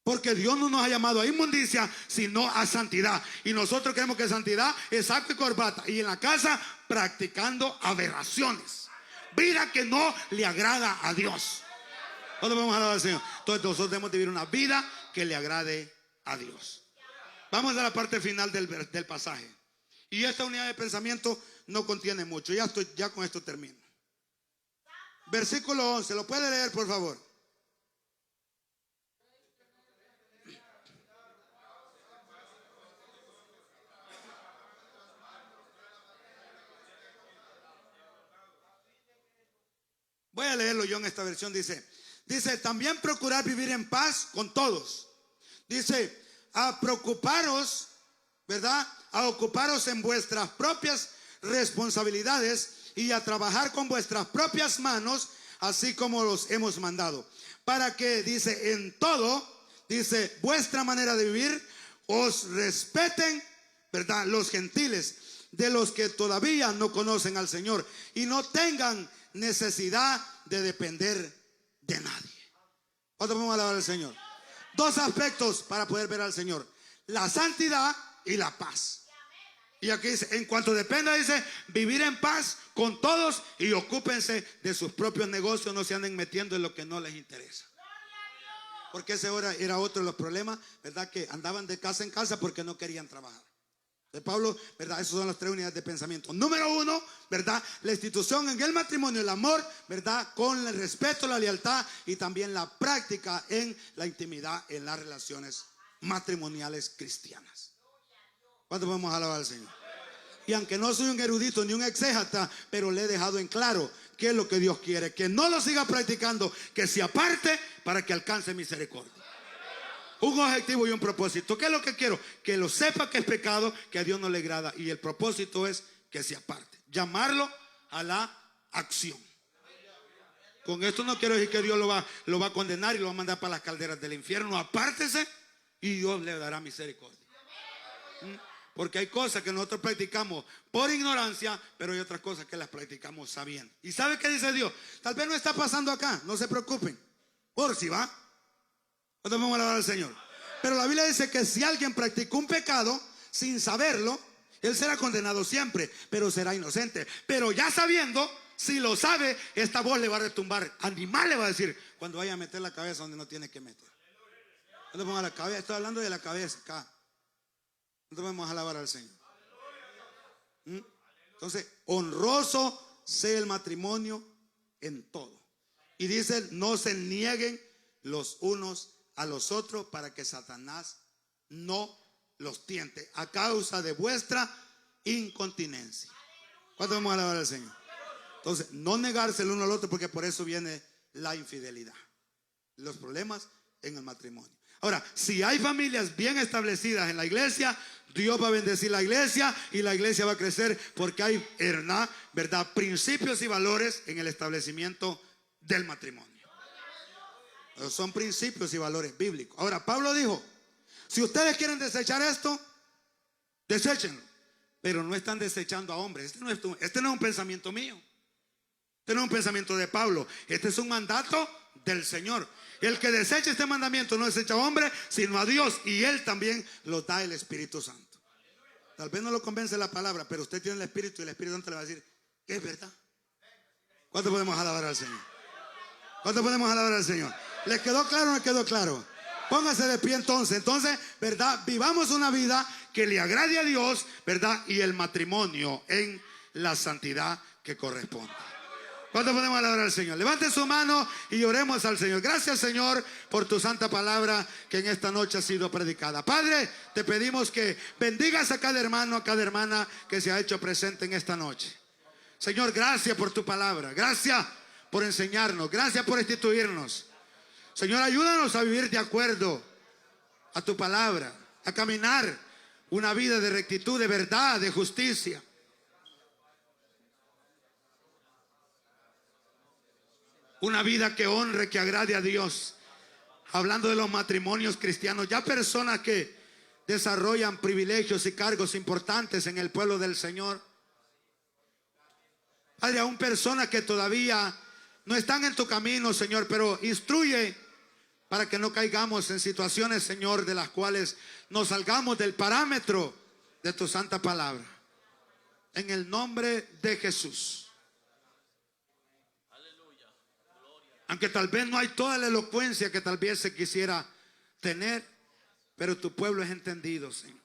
Porque Dios no nos ha llamado a inmundicia, sino a santidad. Y nosotros creemos que santidad es saco y corbata. Y en la casa practicando aberraciones. Vida que no le agrada a Dios. ¿Cuándo vamos a alabar al Señor? Entonces nosotros debemos vivir una vida que le agrade a Dios. Vamos a la parte final del pasaje. Y esta unidad de pensamiento no contiene mucho. Ya con esto termino. Versículo 11. ¿Lo puede leer, por favor? Voy a leerlo yo en esta versión. Dice, también procurar vivir en paz con todos. Dice, a preocuparos, ¿verdad? A ocuparos en vuestras propias responsabilidades y a trabajar con vuestras propias manos, así como los hemos mandado. Para que, dice, en todo, dice, vuestra manera de vivir, os respeten, ¿verdad? Los gentiles, de los que todavía no conocen al Señor, y no tengan necesidad de depender de nadie. ¿Cuánto podemos alabar al Señor? 2 aspectos para poder ver al Señor: la santidad y la paz. Y aquí dice, en cuanto dependa, dice, vivir en paz con todos y ocúpense de sus propios negocios, no se anden metiendo en lo que no les interesa. Porque ese era otro de los problemas, ¿verdad? Que andaban de casa en casa porque no querían trabajar. De Pablo, ¿verdad? Esas son las 3 unidades de pensamiento. Número 1, ¿verdad? La institución en el matrimonio, el amor, ¿verdad? Con el respeto, la lealtad y también la práctica en la intimidad en las relaciones matrimoniales cristianas. ¿Cuánto podemos alabar al Señor? Y aunque no soy un erudito ni un exégeta, pero le he dejado en claro qué es lo que Dios quiere. Que no lo siga practicando, que se aparte para que alcance misericordia. Un objetivo y un propósito. ¿Qué es lo que quiero? Que lo sepa que es pecado, que a Dios no le agrada. Y el propósito es que se aparte. Llamarlo a la acción. Con esto no quiero decir que Dios lo va a condenar y lo va a mandar para las calderas del infierno. Apártese y Dios le dará misericordia. Porque hay cosas que nosotros practicamos por ignorancia, pero hay otras cosas que las practicamos sabiendo. ¿Y sabe qué dice Dios? Tal vez no está pasando acá, no se preocupen. Por si va. Entonces vamos a alabar al Señor. Pero la Biblia dice que si alguien practicó un pecado sin saberlo, él será condenado siempre, pero será inocente. Pero ya sabiendo, si lo sabe, esta voz le va a retumbar. Animal le va a decir cuando vaya a meter la cabeza donde no tiene que meter. Entonces vamos a la cabeza, estoy hablando de la cabeza acá. Entonces vamos a alabar al Señor. Entonces, honroso sea el matrimonio en todo. Y dice, no se nieguen los unos a los otros para que Satanás no los tiente a causa de vuestra incontinencia. ¿Cuánto vamos a alabar al Señor? Entonces, no negarse el uno al otro, porque por eso viene la infidelidad, los problemas en el matrimonio. Ahora, si hay familias bien establecidas en la iglesia, Dios va a bendecir la iglesia y la iglesia va a crecer porque hay, ¿verdad? Principios y valores en el establecimiento del matrimonio. Son principios y valores bíblicos. Ahora, Pablo dijo, si ustedes quieren desechar esto, deséchenlo. Pero no están desechando a hombres. Este no es un pensamiento mío. Este no es un pensamiento de Pablo. Este es un mandato del Señor. El que desecha este mandamiento no desecha a hombre, sino a Dios. Y Él también lo da el Espíritu Santo. Tal vez no lo convence la palabra, pero usted tiene el Espíritu y el Espíritu Santo le va a decir que es verdad. ¿Cuánto podemos alabar al Señor? ¿Cuánto podemos alabar al Señor? ¿Les quedó claro o no quedó claro? Póngase de pie entonces. Entonces, ¿verdad? Vivamos una vida que le agrade a Dios, ¿verdad? Y el matrimonio en la santidad que corresponde. ¿Cuánto podemos alabar al Señor? Levante su mano y oremos al Señor. Gracias, Señor, por tu santa palabra que en esta noche ha sido predicada. Padre, te pedimos que bendigas a cada hermano, a cada hermana que se ha hecho presente en esta noche. Señor, gracias por tu palabra. Gracias por enseñarnos. Gracias por instituirnos. Señor, ayúdanos a vivir de acuerdo a tu palabra, a caminar una vida de rectitud, de verdad, de justicia. una vida que honre, que agrade a Dios. Hablando de los matrimonios cristianos, ya personas que desarrollan privilegios y cargos importantes en el pueblo del Señor. Padre, aún personas que todavía no están en tu camino, Señor, pero instruye para que no caigamos en situaciones, Señor, de las cuales nos salgamos del parámetro de tu santa palabra. En el nombre de Jesús. Aunque tal vez no hay toda la elocuencia que tal vez se quisiera tener, pero tu pueblo es entendido, Señor.